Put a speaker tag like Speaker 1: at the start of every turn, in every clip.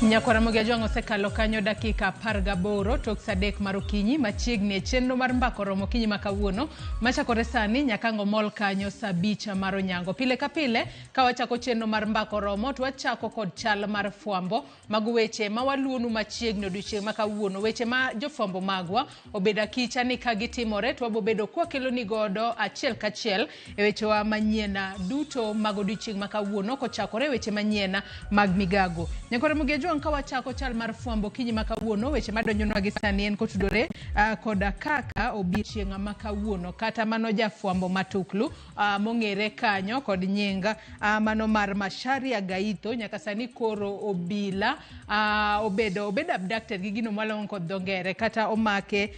Speaker 1: Nyakwaramogi Ajwang' osekalo kanyo dakika 18 tok sadek mar okinyi machiegni e chenro mar mbako romo okinyi ma kawuono machakore sani nyaka ng'omol kanyo saa 5 mar onyango. Pile ka pile ka wachako chenro mar mbako romo to wachako kod chal mar fwambo mag weche ma waluonu machiegni odiochieng' ma kawuono. Weche ma jofwambo magwa obeda kicha ni ka gitimore to wabobedo kwakelo ni godo achiel kachiel e wechewa manyiena duto mag odiochieng' ma kawuono kochakore weche manyiena mag migago. Nyakwaramogi Ajwang' ka wachako chal mar fwambo okinyi ma kawuono weche madonjonwa gi sani en kotudore koda kaka odiochieng' ma kawuono kata mano jafwambo matuklu mong'ere kanyo kod nyinga mano mar Macharia Gaitho nyaka sani koro obila obedo abducted gi gino malongo kod dongere kata omake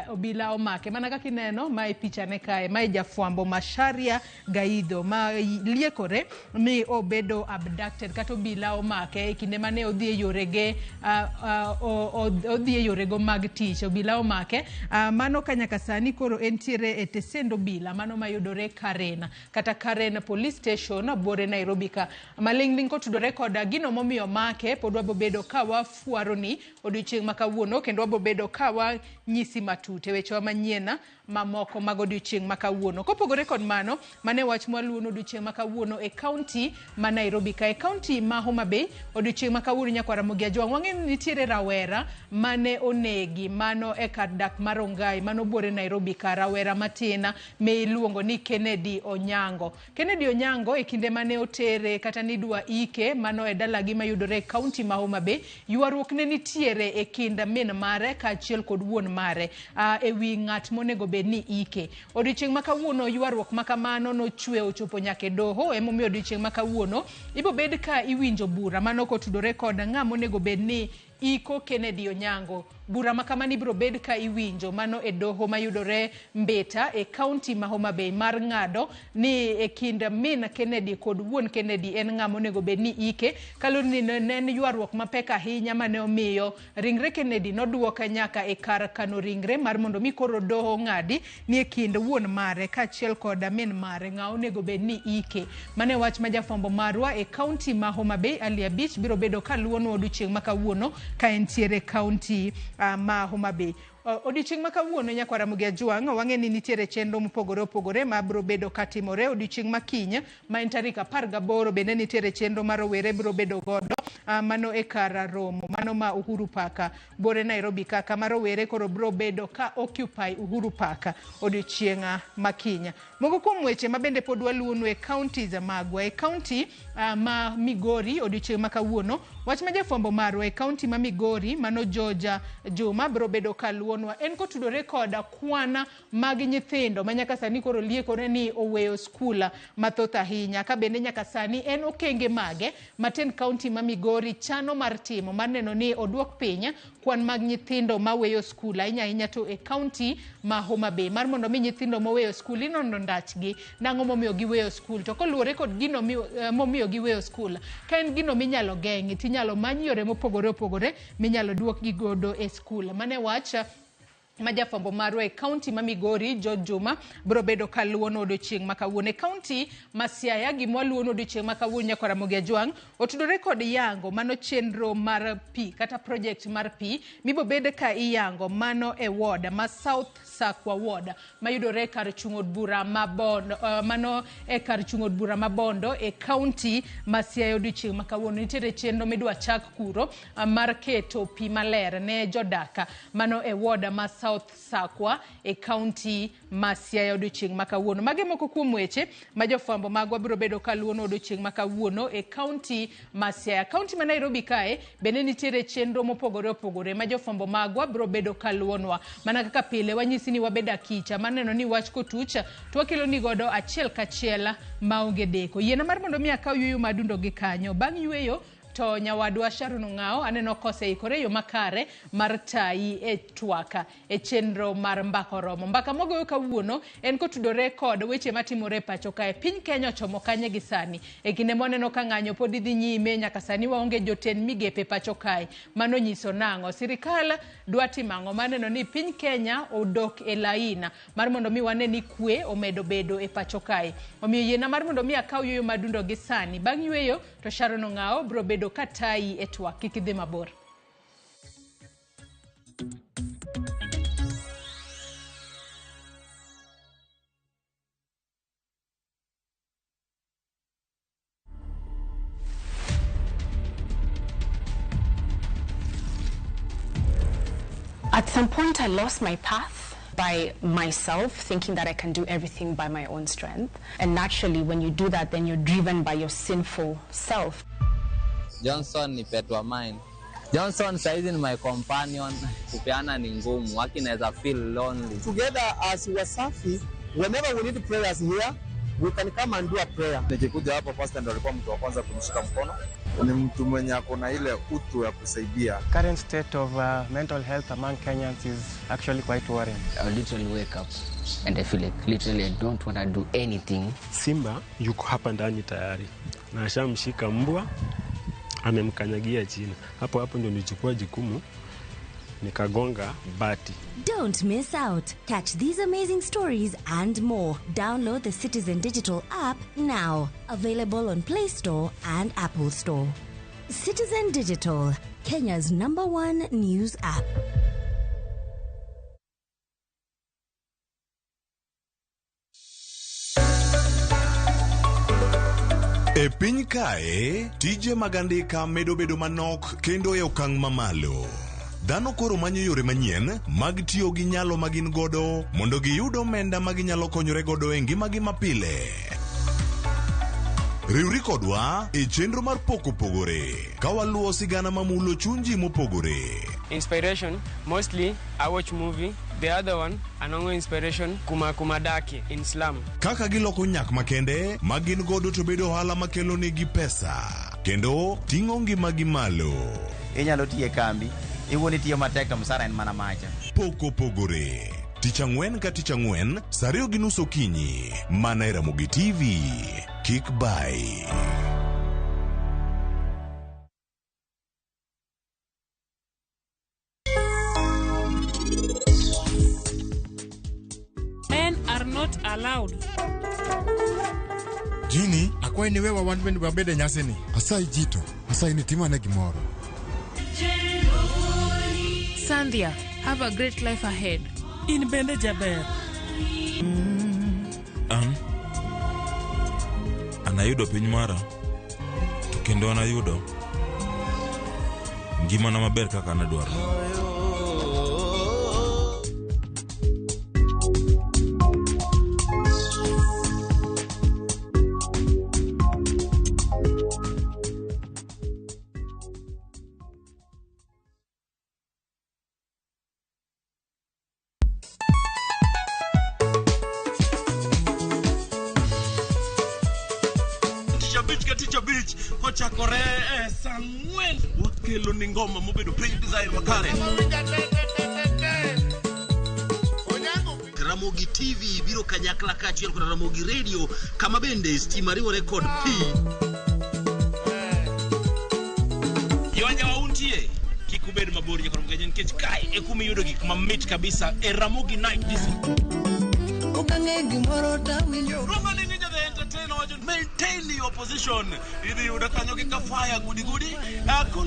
Speaker 1: obila omake mana kaka ineno ma e pichane kae ma jafwambo Macharia Gaitho ma liekore ni obedo abducted kata obila omake e kinde mane odhi e yorego mag tich. Obila omake mano ka nyaka sani koro entiere e tesend obila mano mayudore Karena kata Karena Police Station bore Nairobi ka. Maling'ling kotudore koda gino momiyo make pod wabobedo ka wafuaro ni odiochieng' ma kawuono kendo wabobedo ka wanyisi matute wechewa manyiena mamoko mag odiochieng' ma kawuono. Kopogore kod mano mane wach mwaluono odiochieng' ma kawuono e county ma Nairobi ka. E county ma Homa Bay odiochieng' ma kawuono Nyakwaramogi Ajwang' wang'e nitiere rawera mane onegi mano e kar dak mar Rongai mano bore Nairobi ka. Rawera matina me iluongo ni Kennedy Onyango. Kennedy Onyango e kinde mane otere kata nidwa ike mano e dalagi mayudore e county ma Homa Bay yuaruok ne nitiere e kind min mare kaachiel kod wuon mare e wi ng'at monego bed ni ike. Odiochieng' ma kawuono yuaruok ma kamano nochwe ochopo nyaka e doho emomiyo odiochieng' ma kawuono ibobed ka iwinjo bura mano kotudore kod ng'ama onego bed ni iko Kennedy Onyango. Bura makamani ibro bed ka iwinjo mano e doho mayudore Mbeta e county ma Homa Bay mar ng'ado ni e kind min Kennedy kod wuon Kennedy en ng'ama onego bed ni ike kaloni ni ne yuaruok mapek ahinya mane omiyo ringre Kennedy noduoka nyaka e kar kano ringre mar mondo mi koro doho ng'adi ni e kind wuon mare kaachiel kod min mare ng'a onego bed ni ike. Mane wach ma jafwambo marwa e county ma Homa Bay Ali Abich biro bedo ka luono odiochieng' ma kawuono ka entiere county ma Homa Bay. Odiochieng' ma kawuono Nyakwaramogi Ajwang' wang'e ni nitiere chenro mopogore opogore ma biro bedo katimore odiochieng' ma kiny ma en tarik 18 bende nitiere chenro ma rowere biro bedo godo mano e kar romo mano ma Uhuru Park bore Nairobi ka kama rowere koro biro bedo ka occupy Uhuru Park odiochieng' ma kiny. Moko kuom weche ma bende pod waluonu e counties magwa e county ma Migori odiochieng' ma kawuono wach ma jafwambo marwa e county ma Migori mano Georgia Juma biro bedo ka en kotudore koda kwana mag nyithindo ma nyaka sani koro liekore ni oweyo skul mathoth ahinya ka bende nyaka sani en okenge mage maten county ma Migori chano mar timo mar neno ni oduok piny kwan mag nyithindo maweyo skul ahinya to e county ma Homa Bay mar mondo mi nyithindo moweyo skul inono ndachgi nang'o momiyo giweyo skul to koluwore kod gino momiyo giweyo skul ka en gino minyalo geng'i tinyalo many yore mopogore opogore minyalo duok gi godo e skul. Mane wach ma jafwambo marwa e county ma Migori George Juma biro bedo ka luono odiochieng' ma kawuono. E county ma Siaya gima luono odiochieng' ma kawuono Nyakwaramogi Ajwang' otudore kod yango mano chenro mar pi kata project mar pi mibobed ka iyango mano e ward ma South Sakwa ward mayudore kar chung' od bura ma Bondo mano e kar chung' od bura ma Bondo e county ma Siaya odiochieng' ma kawuono nitiere chenro midwa chak kuro mar keto pi maler ne jodaka mano e ward ma South Sakwa e county ma Siaya odiochieng' ma kawuono. Mage moko kuom weche ma jofwambo magwa biro bedo ka luono odiochieng' ma kawuono e county ma Siaya. County ma Nairobi kae bende nitiere chenro mopogore opogore ma jofwambo magwa biro bedo ka luonwa mana kaka pile wanyisi ni wabeda kicha maneno ni wach kotucha to wakelo ni godo achiel kachiel maonge deko. Yiena mar mondo mi akaw yueyo madundo gi kanyo bang' yueyo to nyawadwa Sharon Ong'ao aneno koseikore yo makare mar tayi e twaka e chenro mar mbako romo. Mbaka mogoyo kawuono en kotudore kod weche matimore pacho kae. Piny Kenya ochomo kanye gi sani e kinde moneno ka ng'anyo pod dhi nyime nyaka sani waonge jotend migepe pacho kae. Mano nyiso nang'o sirikal dwa timo maneno ni piny Kenya odok e laina mar mondo mi wane ni kwe omedo bedo e pacho kae. Omiyo yiena mar mondo mi akaw yueyo madundo gi sani bang' yueyo to Sharon Ong'ao bro bedo katai e twak kik idhi mabor.
Speaker 2: At some point, I lost my path by myself, thinking that I can do everything by my own strength. And naturally, when you do that, then you're driven by your sinful self.
Speaker 3: Johnson ni pet wa mine. Johnson saizi ni my companion. Kupeana ni ngumu. Waki naeza feel lonely.
Speaker 4: Together as Wasafi, whenever we need prayers here, we can come and do a prayer.
Speaker 5: Nikikuja hapo first ndio alikuwa mtu wa kwanza kunishika mkono. Ni mtu mwenye akona ile utu ya kusaidia.
Speaker 6: Current state of mental health among Kenyans is actually quite worrying.
Speaker 7: I literally wake up and I feel like literally I don't want to do anything.
Speaker 8: Simba yuko hapa ndani tayari. Na ashamshika mbwa, amemkanyagia chini. Hapo ndio nichukua jukumu nikagonga bati.
Speaker 9: Don't miss out. Catch these amazing stories and more. Download the Citizen Digital app now. Available on Play Store and Apple Store. Citizen Digital, Kenya's #1 news app.
Speaker 10: E piny kae, tije magandika medo bedo manok kendo e okang' mamalo. Dhano koro manyo yore manyien mag tiyo gi nyalo magin godo mondo giyud omenda maginyalo konyore godo e ngimagi mapile. Riwri kodwa e chenro mar poko pogore ka waluwo sigana mamulo chunji mopogore.
Speaker 6: Inspiration, mostly I watch movie. The other one, anongo inspiration, kuma daki in slum.
Speaker 10: Kaka giloko nyak makende magin godo to bedo hala makelo negi pesa kendo ting'o ngimagi malo.
Speaker 11: Inyalo tiye kambi. Iwoni tiyo matek to msara en mana macha.
Speaker 10: Poko pogore. Tich Ang'wen ka Tich Ang'wen, saa 2:30 okinyi. Mana e Ramogi TV. Kik bai.
Speaker 12: Men are not allowed.
Speaker 13: Jini, akwai ni wewa wan bende babede nyasini. Asai jito, asai ni timane gimoro.
Speaker 12: Sandhya, have a great life ahead. In bende jaber.
Speaker 14: Anayudo piny mara. To kendo anayudo ngimana maber kaka anadwaro.
Speaker 15: Teacher Beach, kocha kore Sang'wen. Wakelo ni ngoma mobedo pre-design wakare. Ramogi TV biro kanyakla kachiel kod Ramogi Radio kama bende Stima riwo record P. Yawanja wauntie kikubed mabor ya korom ganyen kech kai ekumi yudo gik mamit kabisa e Ramogi Night this. Maintain your position. Idi udakanyo kika fire gudi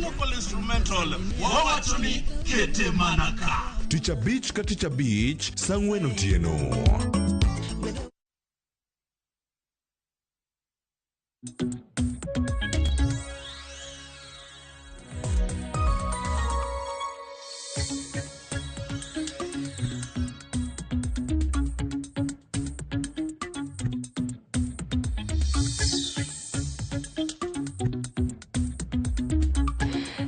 Speaker 15: local instrumental wawachoni kete manaka.
Speaker 10: Teacher Beach ka Teacher Beach Sang'wen otieno.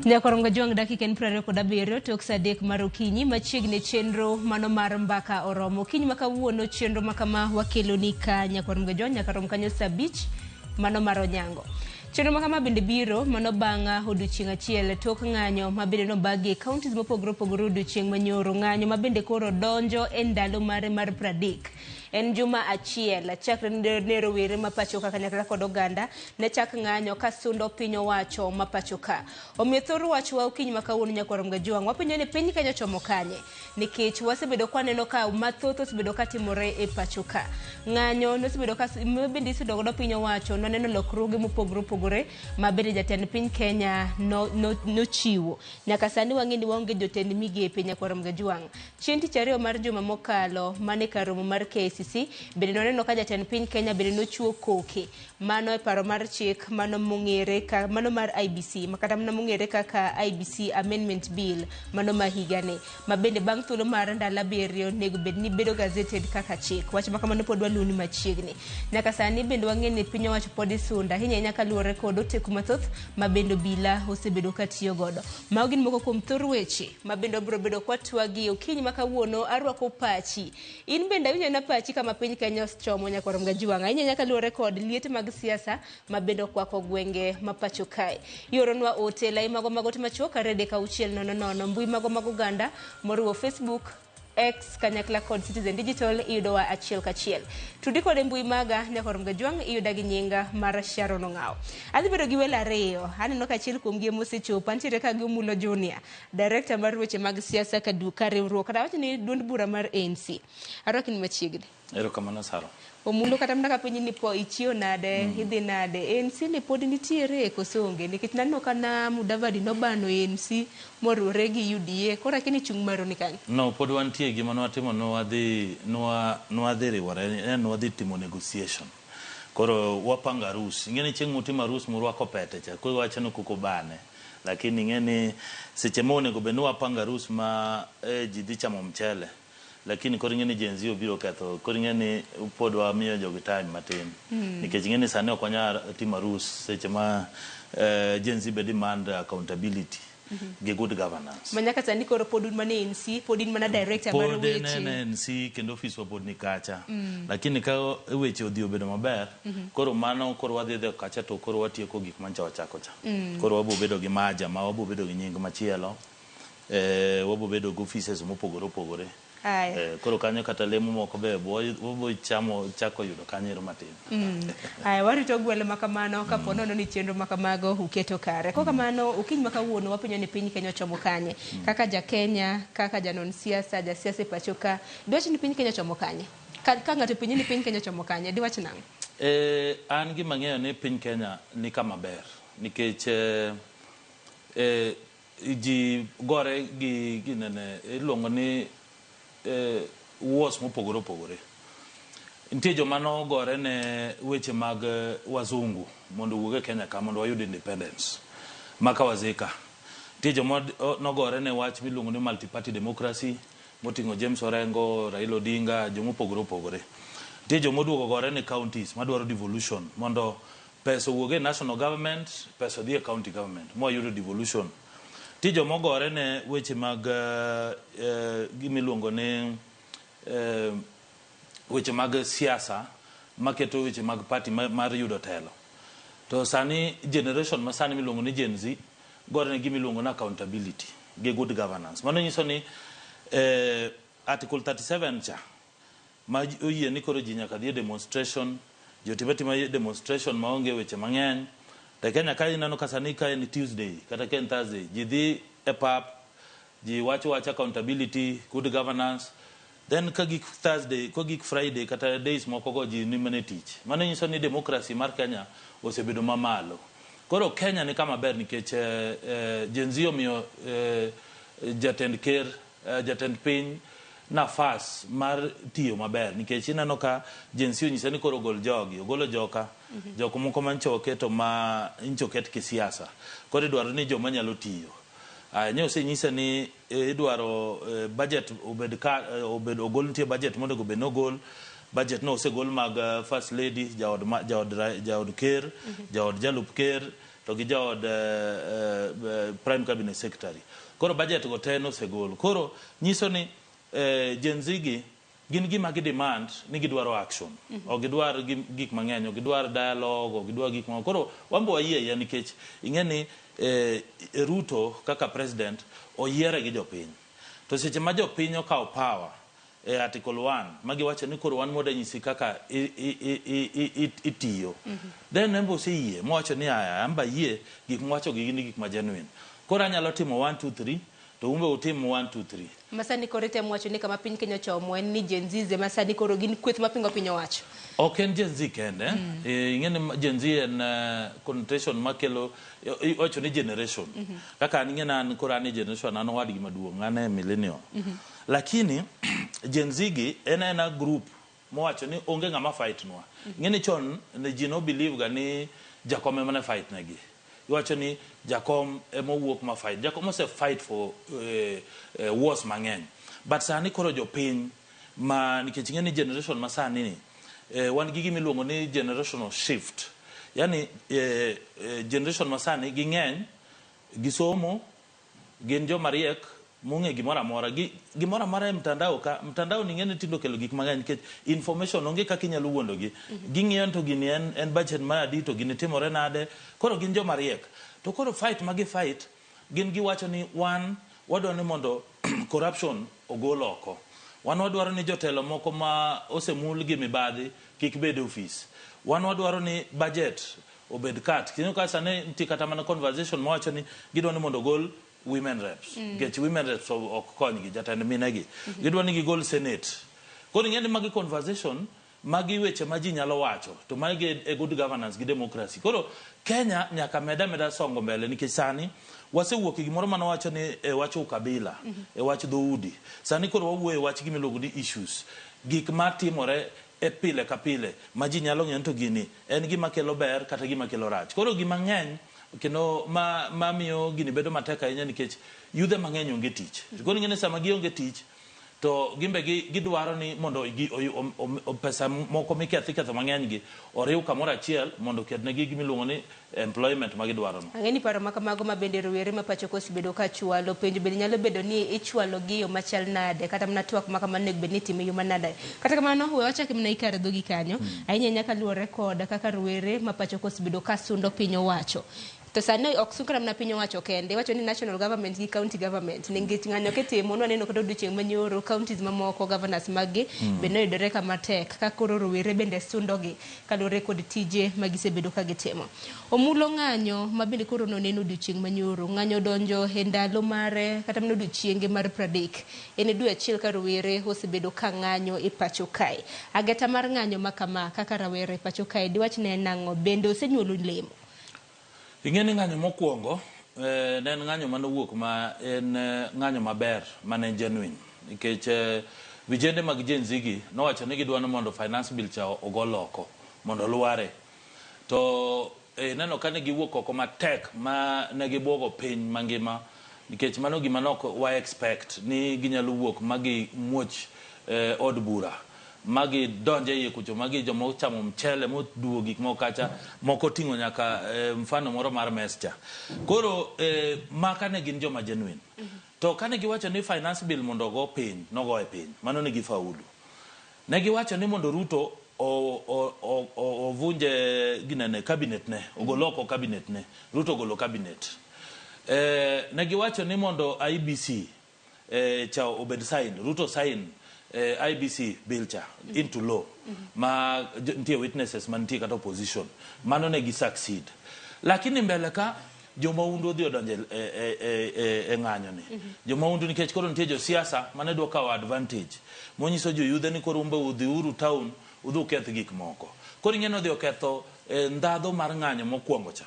Speaker 16: Nyakoronga juang dakika en 27 tok saa 3 mar okinyi machiegni chenro mano mar mbaka oromo kinyi makawuono chenro makama wakelo ni ka nyakoronga juang nyaka rom kanyo saa 5 mano mar onyango. Chenro makama bende biro mano banga odiochieng' achiel tok ng'anyo mabende no bagi counties mopogore opogore odiochieng' manyoro ng'anyo mabende koro donjo e ndalo mare mar 30. en juma achiel chakre ne rowere ma pacho ka kanyakla kod oganda ne chak ng'anyo ka sundo piny owacho ma pacho ka. Omiyo thoro wachwa okinyi ma kawuono nyakwarom Gajwang' wapenjo ni piny Kenya chomo kanye nikech wasebedo kwaneno ka mathoth osebedo katimore e pacho ka. Ng'anyo nosebedo ka bende isudo godo piny owacho noneno lokruoge mopogore opogore ma bende jatend piny Kenya nochiwo. Nyaka sani wang'eni waonge jotend migepe nyakwarom Gajwang'. Chieng' tich ariyo mar juma mokalo mane kar romo mar KCC bende noneno ka jatend piny Kenya bende nochiwo koke mano e paro mar chik mano mong'ere ka mano mar IBC makata mano mong'ere kaka IBC Amendment Bill mano ma higani ma bende bang' thuolo mar ndalo 7 nego bed ni bedo gazetted kaka chik. Wach makamano pod waluni machiegni. Nyaka sani bende wang'eni piny owacho pod isunda ahinya ka luwore kod oteku mathoth ma bende obila osebedo katiyo godo. Mago gin moko kuom thor weche ma bende biro bedo kwatwagi okinyi ma kawuono arwako pachi. In bende awinjo na pachi kama piny Kenya chomo nyakwarom Gajwang'. Ahinya ka luwore kod liete mag siasa ma bende okwako gwenge ma pacho kae. Yoronwa ote lai mago timachuoka rede ka 600 mbui mago oganda moriwo Facebook, X kanyakla kod Citizen Digital iyudowa achiel kachiel. Tudi kod mbui maga nyakwarom Gajwang' iyuda gi nyinga mar Sharon Ong'ao. Adhi bedo gi welo ariyo. Aneno ka achiel kuom gi mosechopo antiere ka Omulo Junior, director mar weche mag siasa ka riwruok kata wacho ni duond bura mar ANC. Arwaki ni machiegni.
Speaker 17: Erokamano Saro.
Speaker 16: Omulo kata mna ka piny ni po ichio nade idhi nade ANC ne pod nitiere koso onge nikech naneno kana Mudavadi nobano ANC morure gi UDA kora kini chung maro ni kanyo.
Speaker 17: No, pod wantie gima nwatimo nwadhi riwore nwadhi timo negotiation. Koro wapanga arus. Ingeni chieng' mutimo arus murwako pete cha. Koro wacho ni kukubane. Lakini ingeni seche monego bed ni wapanga arus ma ji dhi chamo mchele. Lakini koro ingeni jenzi obiro ketho. Koro ingeni pod wamiyo jogi time matin. Nikech ingeni sani ok wanya timo arus seche ma jenzi be demand accountability. Gi good governance.
Speaker 16: Manyaka sani koro podun mane ANC, podin mana director mar weche.
Speaker 17: Podin ANC kendo office wa pod ni kacha. Lakini ka weche odhi obedo maber, koro mano koro wadhi kacha to koro watieko gik mancha wachako cha. Koro wabo bedo gi maja, ma wabo bedo gi nying machielo. Wabo bedo gi offices mopogore opogore. Koro kanyo kata lemo moko be bo chako yudo kanyero matin.
Speaker 16: Warito gwelo makamano kapo nono ni chenro makamago uketo kare. Kwa kamano ukinyi makawuono wapenjo ni piny Kenya chomo kanye. Kaka ja Kenya, kaka janon siasa, ja siasa pacho ka. Diwachi ni piny Kenya chomo kanye. Ka ng'ato piny ni piny Kenya chomo kanye, diwachi nang'o?
Speaker 17: An gima ng'eyo ni piny Kenya ni kama ber. Nikech ji gore gi nene iluongo ni wos mopogore opogore. Nitie joma nogore ne weche mag wazungu mondo wuoge e Kenya ka mondo wayud independence maka wazika. Nitie joma nogore ne wach miluongo ni multi party democracy moting'o James Orengo, Raila Odinga, joma opogore opogore. Nitie joma oduogo gore ne counties madwaro devolution mondo pesa wuoge national government, pesa dhi e county government mo yudo devolution. Nitie joma ogore ne weche mag gimiluongo ni weche mag siasa maketo weche mag party mar yudo telo. To sani generation ma sani miluongo ni Gen Z gore ne gimiluongo na accountability gi good governance. Mano nyiso ni article 37 cha ma oyie ni koro ji nyaka dhi demonstration, jotibetima demonstration maonge weche mang'eny. Ta Kenya ka inano kasani ka ni Tuesday kata ken Thursday ji dhi e pap ji wacho accountability, good governance, then ka gik Thursday ko gik Friday kata days moko go ji ni mane tich. Mano nyiso ni democracy mar Kenya osebedo mamalo. Koro Kenya ni kama ber nikech Gen Z omiyo jatend piny nafas mar tiyo maber nikech inano ka Gen Z onyisa ni koro ogolo joka joko moko manchoke to ma inchoket kisiasa. Koro idwaro ni joma nyalo tiyo. Nyo senyisa ni idwaro budget ogol nitie budget mondo go be no gol budget no osegol mag first lady jaod ker, jaod jalup ker to gi jaod prime cabinet secretary. Koro budget go te no osegol. Koro nyiso ni Gen Z gi gin gima gi demand ni gidwaro action. O gidwar gik mang'eny, o gidwar dialogue, o gidwar gik mang'eny. Koro wambo wayie ya nikech ing'eni Ruto kaka president oyiere gi jopiny. To seche ma jopiny okawo power article 1 magi wacho ni koro wan moda nyisi kaka itiyo then nembo se yie mowacho ni aya amba yie gik mwacho gi gin gik ma genuine koro anyalo timo 1 2 3 to umbe utimo 1 2 3
Speaker 16: masani koro temo wacho ni kama piny Kenya chomo en ni Gen Z masani koro gin kweth mapingo piny owacho
Speaker 17: ok en Gen Z kende ing'eni Gen Z en connotation makelo wacho ni generation kaka ing'ena an koro an generation an wadgi maduong' an millennial lakini Gen Z gi en group mowacho ni onge ng'ama fight nwa ing'eni chon ne ji no believe ga ni Jakom ema fight negi iwacho ni Jakom ema wuok ma fight Jakom ose fight for wars mang'eny but sani koro jopiny ma nikech ing'eni generation ma sani ni wan gi gimiluongo ni generational shift yani generation ma sani gi ng'eny gisomo gin joma riek mung'e gimoro amora e mtandao ni ng'eni tindo kelo gik mang'eny nikech information onge kaka inyalo wuondogi ging'iyo to gini en budget mar adi to gini timore nade koro gin joma riek to koro fight magi fight gin giwacho ni wadwaro ni mondo corruption ogol oko wan wadwaro ni jotelo moko ma osemul gi mibadhi kik bed office wan wadwaro ni budget obed cut kinyo ka sane nti kata mana conversation mowacho ni gidwaro ni mondo gol women reps get women reps ok konygi jatend minegi gidwaro ni gigol senate koro ng'eni magi conversation magi weche ma ji nyalo wacho to magi e good governance gi democracy koro Kenya nyaka meda songo mbele nikech sani wasewuok gimoro mano wacho ni wacho ukabila wach dhoudi sani koro wawuoyo wach gimiluongo ni issues gik matimore e pile ka pile ma ji nyalo ng'eyo to gini en gima kelo ber kata gima kelo rach koro gima ng'eny kendo ma miyo gini bedo matek ahinya nikech yudhe mang'eny onge tich koro ng'ene sama gionge tich to gimbe gidwaro ni mondo pesa moko miketho mang'eny gi oriw kamoro achiel mondo ketnegi gimiluongo ni employment ma gidwaro no
Speaker 16: ang'eni paro makamago ma bende rowere ma pacho kosebedo ka chwalo penjo bende nyalo bedo ni ichwalo gi yo machal nade kata mana twak makamano nego bed ni itimo yo manade kata kamano we wachaki mana ikar dhogi kanyo ahinya nyaka luwore koda kaka rowere ma pacho kosebedo ka sundo piny owacho to sani ok sukra mna piny owacho kende wacho ni national government gi county government nikech ng'anyo ketimo nwaneno kata odiochieng' manyoro counties mamoko governors maggi bende noyudore kama tek ka koro rowere bende sundogi kaluwore kod tije magisebedo ka gitimo omulo ng'anyo ma bende koro noneno odiochieng' manyoro ng'anyo donjo e ndalo mare kata mana odiochienge mar 30 en dwe achiel ka rowere osebedo ka ng'anyo e pacho kae ageta mar ng'anyo makama kaka rawere e pacho kae diwach ne nang'o bende osenyuolo lemo
Speaker 17: ing'eni ng'anyo mokwongo ne en ng'anyo manowuok ma en ng'anyo maber mane genuine nikech vijende mag Gen Z gi nowacho ni gidwano mondo finance bill cha ogol oko mondo luare to neno kane giwuok oko matek ma ne gibwogo piny mangima nikech mano gima nok wa expect ni ginyalo wuok magi muoch od bura magi donje iye kucho magi joma ochamo mchele moduo gik moko kacha moko ting'o nyaka mfano moro mar mescha koro maka ne gin joma genuine to kane giwacho ni finance bill mondo ogo piny nogo e piny mano ne gifaulu ne giwacho ni mondo Ruto ovunje ginene cabinet ne ogoloko cabinet ne Ruto golo cabinet ne giwacho ni mondo IBC cha obed sign Ruto sign IBC bill cha into law ma ntie witnesses man ntie kata opposition mano ne gi succeed lakini mbele ka joma undu dhi odonje ng'anyo ni joma undu nikech koro ntie jo siasa mane dwa kawo advantage monyiso jo yudhe ni koro umbe udhi uru town udhu keth gik moko koro ing'eno dhi oketho ndadho mar ng'anyo mokwongo cha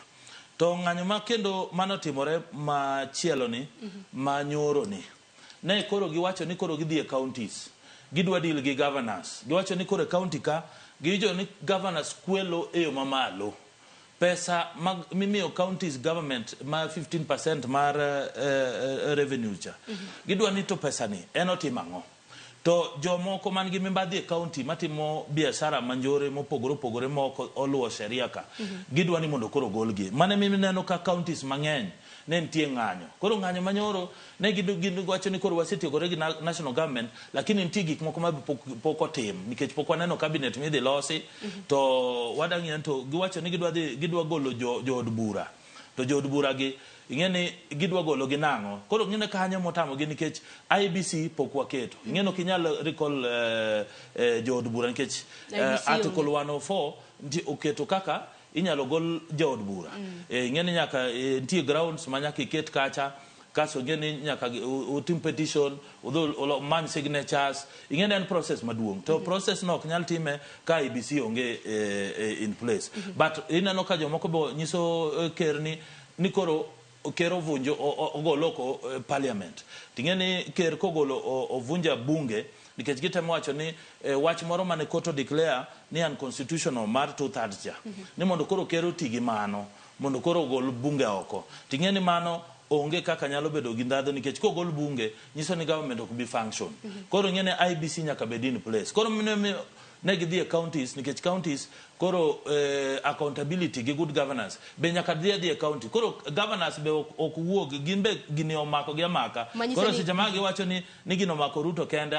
Speaker 17: to ng'anyo ma kendo mano timore machielo ni manyoro ni ne koro giwacho ni koro gidhi e counties gidwa deal gi governors giwacho ni kore county ka gijo ni governors kwelo e yo mamalo pesa mimiyo counties government ma 15% mar revenue cha gidwa ni to pesa ni enotimang'o to jomoko man gi mibadhi e county matimo biashara manjore mopogore moko oluwo sheria ka gidwa ni mondo koro golgi mane mimi neno ka counties mang'eny ne ntie ng'anyo koro ng'anyo manyoro ne giwacho ni koro wasetiegore gi national government lakini ntie gik moko ma pok otim nikech pok waneno cabinet midhi losi to wadang'ien to giwacho ni gidwa golo jo od bura to jood bura gi ing'eni gidwa golo gi nang'o koro ng'ene kanyo motamo gi nikech IBC pok waketo ing'eno kinyal recall jood bura nikech article 104 oketo kaka inyalo gol jood bura ing'eni nyaka nitie grounds ma nyaka iket kacha kaso ng'eni nyaka utim petition man signatures ing'eni en process maduong' to process no ok nyal time ka IBC onge in place but ineno ka jomoko bo nyiso ker ni koro ker ovunjo ogolo oko parliament ting'eni ker kogolo ovunja bunge nikech gitemo wacho ni wach moro mane court declare ni unconstitutional mar 2/3 ja ni mondo koro ker oti gi mano mondo koro ogol bunge oko ting'eni mano onge kaka nyalo bedo gi ndadho nikech kogol bunge nyiso ni government ok bi function koro ng'ene IBC nyaka bed in place koro ne gidhi e counties nikech counties koro accountability gi good governance be nyaka dhi e county koro governance be ok wuog gin be gini omako gi amaka koro seche ma giwacho ni gino mako Ruto kende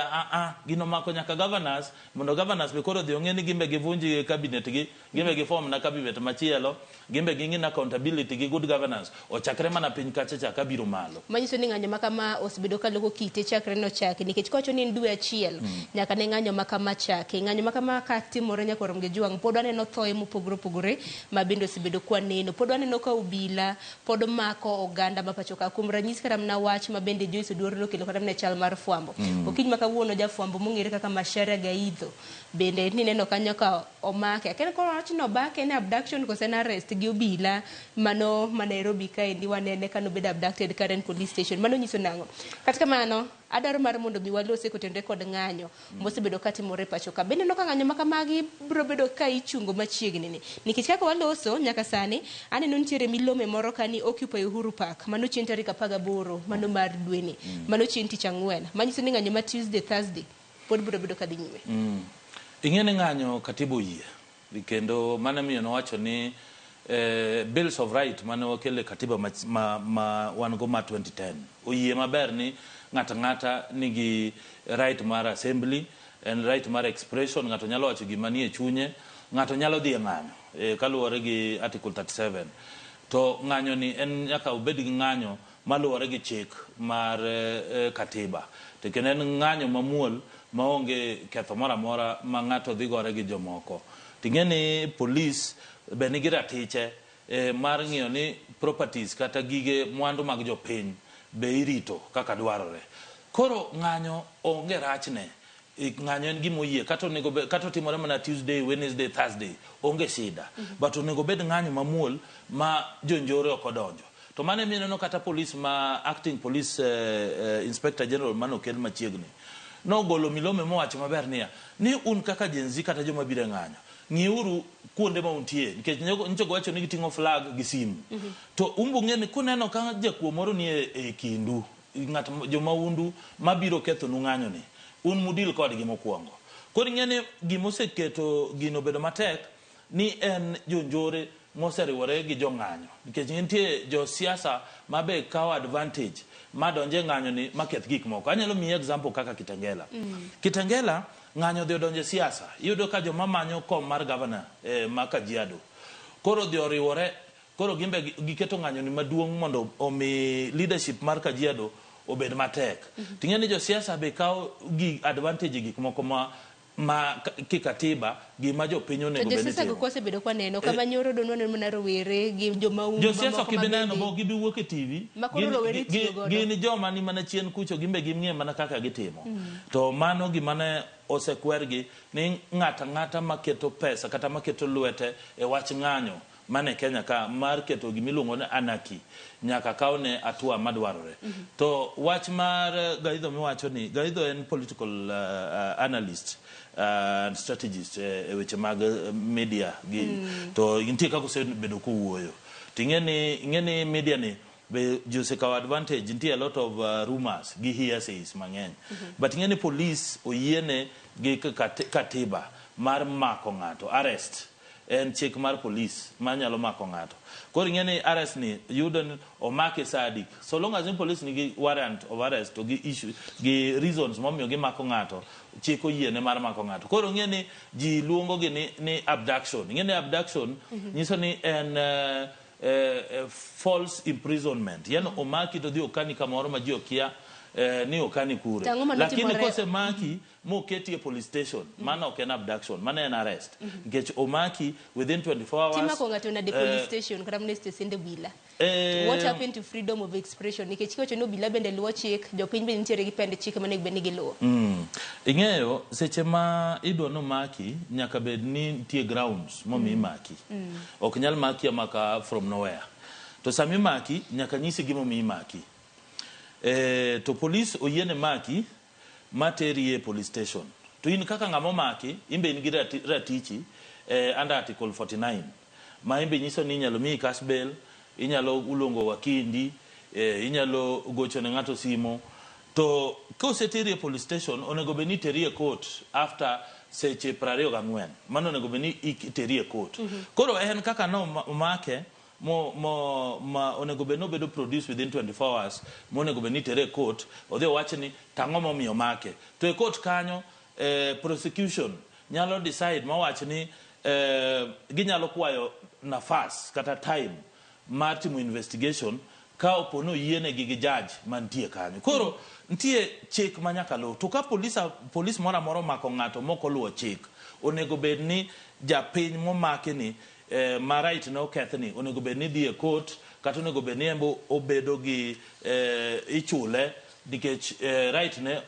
Speaker 17: gino mako nyaka governance mondo governance be koro dhi ong'e ni gimbe givunji cabinet gi gimbe gi form na cabinet machielo gimbe gi ng'in accountability gi good governance ochakre mana piny kacha chaka biro malo
Speaker 16: manyiso ni ng'anyo makama osebedo kaloko kite chakre no chaki nikech kocho ni dwe achiel nyaka ne ng'anyo makama chaki ng'anyo makama ka timore nyaka rom gi juang pod aneno thoe mopogore opogore ma bende osebedo kwaneno pod aneno ka obila pod mako oganda ma pacho ka kuom ranyisi kata mna wach ma bende Joyce Oduor nokelo kata mna chal mar fwambo okiny ma kawuono jafwambo mong'ere kaka Macharia Gaidho bende ni neno kanyo ka omake akene ko wach no bake ne abduction kose na arrest gi obila mano ma Nairobi kaendi wanene kano bedo abducted Karen police station mano nyiso nang'o kata kamano adaro mar mondo mi walose kotenre kod ng'anyo mosebedo katimore pacho ka bende no ka ng'anyo makamagi biro bedo ka ichungo machiegni ni nikech kaka waloso nyaka sani aneno nitiere milome moro kani Occupy Uhuru Park mano chien tarik 18 mano mar dweni mano chien tich ang'wen manyiso ni ng'anyo ma Tuesday Thursday pod biro bedo kadhi nyime
Speaker 17: ing'ene ng'anyo katibu yie kendo mana miyo nowacho ni bills of right mane wakele katiba ma wan go ma 2010 oyie maber ni ng'ata nigi right mar assembly and right mar expression ng'ato nyalo wacho gima nie chunye ng'ato nyalo dhi ng'anyo kaluwore gi article 37 to ng'anyo ni en nyaka obed gi ng'anyo maluwore gi chik mar katiba to kendo en ng'anyo mamuol maonge ketho moro amora ma ng'ato dhi gore gi jomoko ting'eni police be nigi ratiche mar ng'iyo ni properties kata gige mwandu mag jopiny be irito kaka dwarore koro ng'anyo onge rachne ng'anyo en gima oyie kata otimore mana Tuesday, Wednesday, Thursday onge shida but onego bed ng'anyo mamuol ma jonjore ok odonjo to mane mineno kata police ma acting police inspector general mano kel machiegni nogolo milome mowacho maber niya ni un kaka jenzi kata joma bire ng'anyo ng'iuru kuonde ma untie nikech nyogo wacho ni giting'o flag gi simu to umbu ng'eni kuneno ka jakuo moro ni e kindu ng'at jomaundu mabiro ketho nu ng'anyo ni un mudil kodgi mokwongo koro ng'eni gimoseketo gino bedo matek ni en jonjore moseriwore gi jong'anyo nikech nitie josiasa mabe kawo advantage madonje ng'anyo ni maketh gik moko anyalo miyi example kaka Kitengela ng'anyo dhi odonje siasa iyudo ka joma manyo kom mar governor ma Kajiado koro dhi oriwore koro gimbe giketo ng'anyo ni maduong' mondo omi leadership mar Kajiado obed matek ting'eni josiasa be kawo gi advantage gik moko ma kikatiba gima jopiny onego bed ni
Speaker 16: josiasa go kose bedo kwaneno kama nyoro dono ne mana rowere gi jomaundu
Speaker 17: josiasa kibineno bo gibi wuok e TV gin joma ni mana chien kucho gimbe gimng'e mana kaka gitimo to mano gima ne osekwergi ni ng'ata maketo pesa kata maketo lwete e wach ng'anyo mane Kenya ka mar keto gimiluongo ni anarchy nyaka kaune atua madwarore to wach mar Gaidho miwacho ni Gaidho en political analyst and strategist e weche mag media to intie kako se bedo kuwuoyo ting'eni media ni be jose kawo advantage intie a lot of rumors gi hearsays mang'eny but ing'eni police oyiene gi katiba mar mako ng'ato arrest en chik mar police manyalo mako ng'ato koro ing'eni arrest ni yudo ni omake sadik so long as in police nigi warrant of arrest to gi issue gi reasons momiyo gimako ng'ato chik oyiene mar mako ng'ato koro ing'eni ji luongo gi ni abduction ing'eni abduction nyiso ni en false imprisonment. Yani omaki to dhi okani kamoro ma ji okia ni okani kure. Lakini kose maki mo keti e police station, mana ok en abduction, mana en arrest. Nikech omaki within 24 hours.
Speaker 16: Tima ko ngato na de police station kata mne station de bila. What happened to freedom of expression? Nikech ko chono bila bende luo chik, jopiny be nitiere gi pende chik mane bende gi luo.
Speaker 17: Ing'eyo seche ma idwa no maki nyaka bed ni nitie grounds momi maki. Ok nyal maki amaka from nowhere. To sami maki nyaka nyisi gimo mi maki. To police oyiene maki materie police station. To in kaka ngamo maki imbe in gi ratichi under article 49. Ma imbe nyiso ni inyalo mi cash bail, inyalo ulongo wakindi, inyalo gocho ne ng'ato simo. To koseterie police station onego beni terie court after seche 24. Mano onego beni iterie court. Koro en kaka no make ma onego beno bedo produce within 24 hours mo onego beni tere court odhi wache ni tang'o momiyo make to e court kanyo prosecution nyalo decide ma wache ni ginyalo kwayo nafas kata time mar timo investigation ka opono yiene gi judge mantie kanyo. Koro ntie chik manyaka lo to ka police mora moro mako ng'ato moko luwo chik onego bed ni japiny momake ni ma right no kethni onego bed ni dhi e court kata onego bed ni embo obedo gi ichule nikech right ne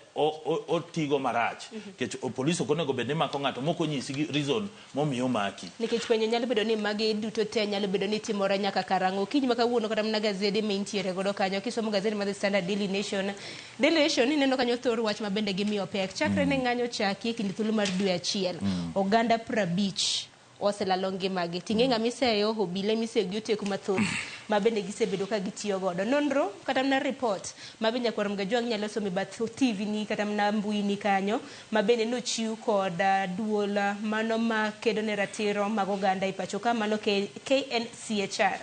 Speaker 17: otigo marach nikech police ok onego bed ni mako ng'ato moko nyisi gi reason momiyo maki
Speaker 16: nikech penyo nyalo bedo ni magi duto te nyalo bedo ni timore nyaka karango kiny maka wuono kata mna gazede maintiere godo kanyo kisomo gazede mar The Standard, Daily Nation ineno kanyo thor wach mabende gimiyo pek chakre ne ng'anyo chaki kinde thuolo mar dwe achiel oganda 50 oselalo ngimagi ting'e ng'amiseyo obile misegi oteku mathoth mabende gisebedo ka gitiyo godo nonro kata mna report mabende nyakwar Mgajwang' nyalo somo bath TV ni kata mna mbui ni kanyo mabende nochiw kod duola mano ma kedo ne ratiro mag oganda ipacho ka mano KNCHR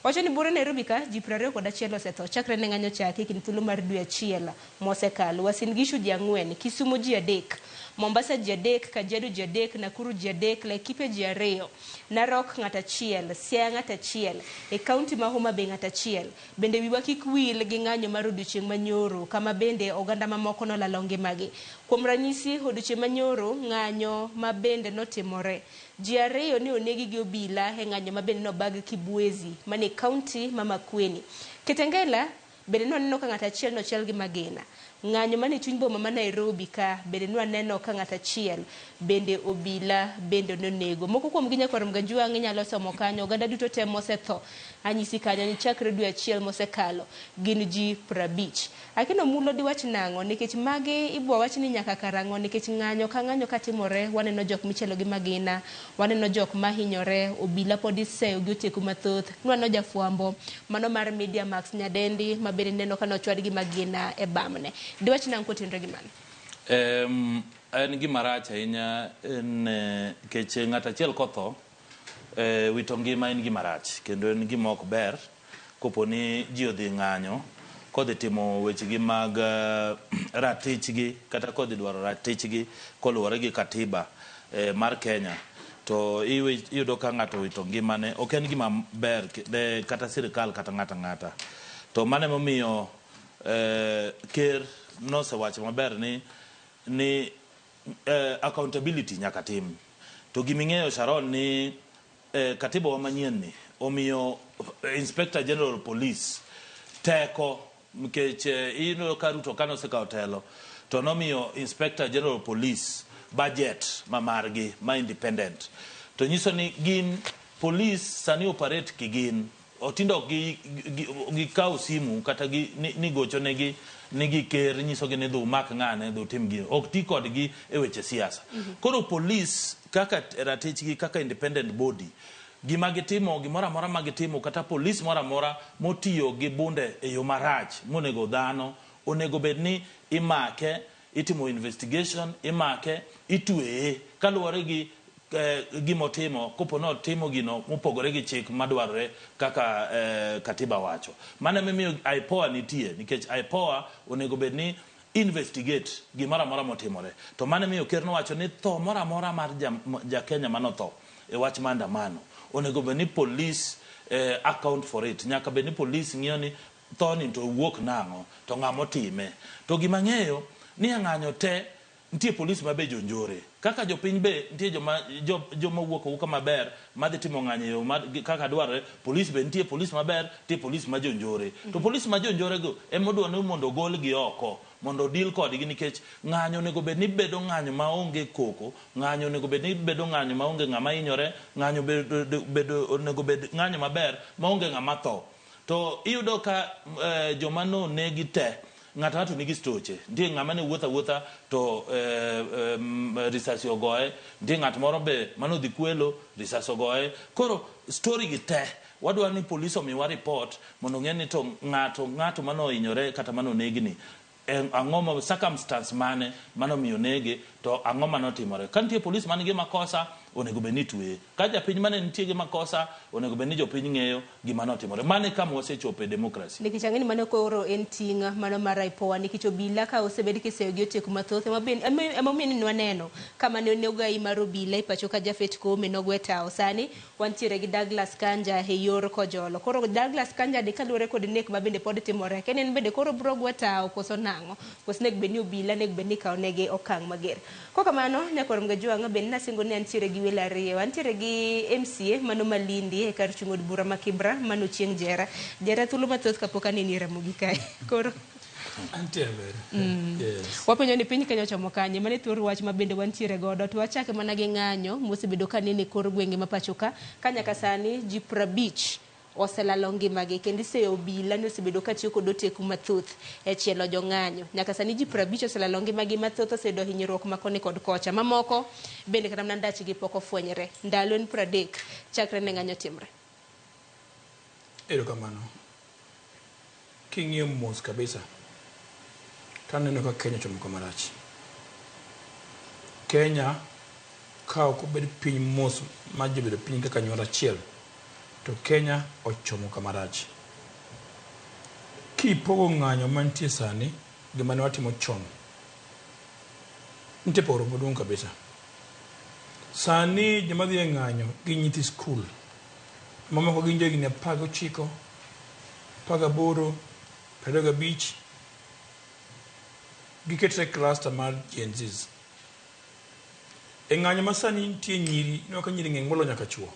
Speaker 16: wacho ni bura Nairobi ka ji 21 osetho chakre ne ng'anyo chaki kinde thuolo mar dwe achiel mosekalo. Uasin Gishu ji 4, Kisumu ji 3, Mombasa ji 3, Kajiado ji 3, Nakuru ji 3, Laikipia ji 2, Narok ng'at achiel, Siaya ng'at achiel, e kaunti ma Homa Bay ng'at achiel. Bende wiwa kik wil gi ng'anyo mar odiochieng' manyoro kama bende oganda mamoko nolalo ngimagi. Kuom ranyisi odiochieng' manyoro ng'anyo ma bende notimore ji 2 ne onegi gi obila e ng'anyo ma bende nobag Kibwezi mane kaunti ma Makueni. Kitengela bende noneno ka ng'at achiel nochiel gi Magina. Ng'anyo mane chuny boma ma Nairobi ka bende nwaneno ka ng'at achiel bende obila bende nonego. Moko kuom gi nyakwar Mgajwang' nyalo somo kanyo oganda duto te mosetho anyisi kanyo ni chakre dwe achiel mosekalo gin ji 50. Akino mulo di wach nang'o nikech magi ibwa wach ni nyaka karango nikech ng'anyo ka ng'anyo katimore waneno jok michelo gi Magina, waneno jok mahinyore, obila pod iseyo gi oteku mathoth, waneno jafwambo mano mar Media Max Nyadendi mabende neno ka nochwad gi Magina e bamne. Di wach nang'o kotenre gi mano?
Speaker 17: En gima rach ahinya nikech ng'at achiel kotho wito ngima en gima rach kendo en gima ok ber koponi ji odhi ng'anyo kodhi timo wechegi mag ratichgi kata kodhi dwaro ratichgi koluwore gi katiba mar Kenya to iyudo ka ng'ato wito ngimane ok en gima ber kata sirikal kata ng'ata to mane momiyo ker nosewacho maber ni accountability nyaka tim to giming'eyo Sharon ni katiba wa manyien ni omiyo Inspector General Police teko nikech ino ka Ruto kano seka otelo to nomiyo Inspector General Police budget mamargi ma independent to nyiso ni gin police sani operate kigin otindo gi kaw simu kata ni gocho negi nigi ker nyiso gi ni dhu mak ng'ane dhu tim gi ok ti kod gi e weche siasa koro police kaka ratichgi kaka independent body gima gitimo gimora mora magitimo kata police mora mora motiyo gi bunde e yo marach monego dhano onego bed ni imake itimo investigation imake itweye kaluwore gi gimotimo kopono timo gino mopogore gi chik madwarore kaka katiba wacho mane mimiyo IPOA nitie nikech IPOA onego bed ni investigate gimora mora motimore to mane miyo ker nowacho ni tho mora mora mar ja Kenya manotho e wach maandamano onego bed ni police account for it. Nyaka bed ni police ng'iyo ni thoni to wuok nang'o to ng'amo time. To gima ng'eyo ni ng'anyo te nitie police mabe jonjore. Kaka jopiny be nitie joma wuok maber madhi timo ng'anyo kaka dwarore. Police be nitie police maber, nitie police ma jonjore. To police ma jonjore go emodwa ni mondo gol gi oko mondo deal kodgi nikech ng'anyo nego bed ni bedo ng'anyo maonge koko, ng'anyo nego bed ni bedo ng'anyo maonge ng'ama hinyore, ng'anyo nego bed ng'anyo maber maonge ng'ama tho. To iyudo ka joma no negi te ng'ato nigi stoche. Nitie ng'ama ne wuotha to risasi ogoye, nitie ng'at moro be mano dhi kwelo risasi ogoye. Koro story gi te wadwa ni police omiwa report mondo ng'e ni to ng'ato mano hinyore kata mano negni ang'o ma circumstance mane mano miyo nege to ang'o manotimore. Ka nitie police man gi makosa onego bed ni tweye. Ka japiny mane nitie gi makosa onego bed ni jopiny ng'eyo gima notimore. Mane kama wasechopo e democracy.
Speaker 16: Nikech ang'eni mane koro en ting' mano mar IPOA nikech obila ka osebed kiseyo gi oteku mathoth emomiyo ni waneno kama ne ogai mar obila e pacho ka Jafet Koome nogwe tao. Sani wantiere gi Douglas Kanja e yor Kojolo. Koro Douglas Kanja de kaluwore kod nek ma bende pod timore. Kenen bende koro bro gwe tao koso nang'o. Koso nek bed ni obila nek bed ni kao negi okang' mager. Ko kamano nyakor mga juanga bende nasingo ni antiere gi welo ariyo. Antiere gi MCA mano Malindi e kar chung od bura ma Kibra mano chieng' Jera thuolo mathoth kapok aneni Ramogi kae. Koro
Speaker 18: antiere
Speaker 16: yes. Wapenjo ni piny Kenya ochomo kanye mane thuor wach ma bende wantiere godo to wachake mana gi ng'anyo mosebedo kanene kor gwenge ma pacho ka nyaka sani ji 50 oselalo ngimagi kendo iseyo obila ni osebedo katiyo kod oteku mathoth e chielo jong'anyo. Nyaka sani ji 50 oselalo ngimagi mathoth oseyudo hinyruok ma koni kod kocha. Mamoko bende kata mana ndachgi pok ofwenyre. Ndalo en 30 chakre ne ng'anyo timre.
Speaker 18: Erokamano. King'iyo mos kabisa taneno ka Kenya chomo kama rach. Kenya ka ok obed piny mos ma jobedo piny kaka nyuol achiel to Kenya ochomo kama rach. Kipogo ng'anyo mantie sani gi mane watimo chon nitie pogruok maduong' kabisa. Sani joma dhi e ng'anyo gi nyithi skul mamoko gin jogni 19, 18, 25 giketre cluster mar Gen Zs. E ng'anyo ma sani nitie nyiri ka nyiri ng'eng molo nyaka chuo.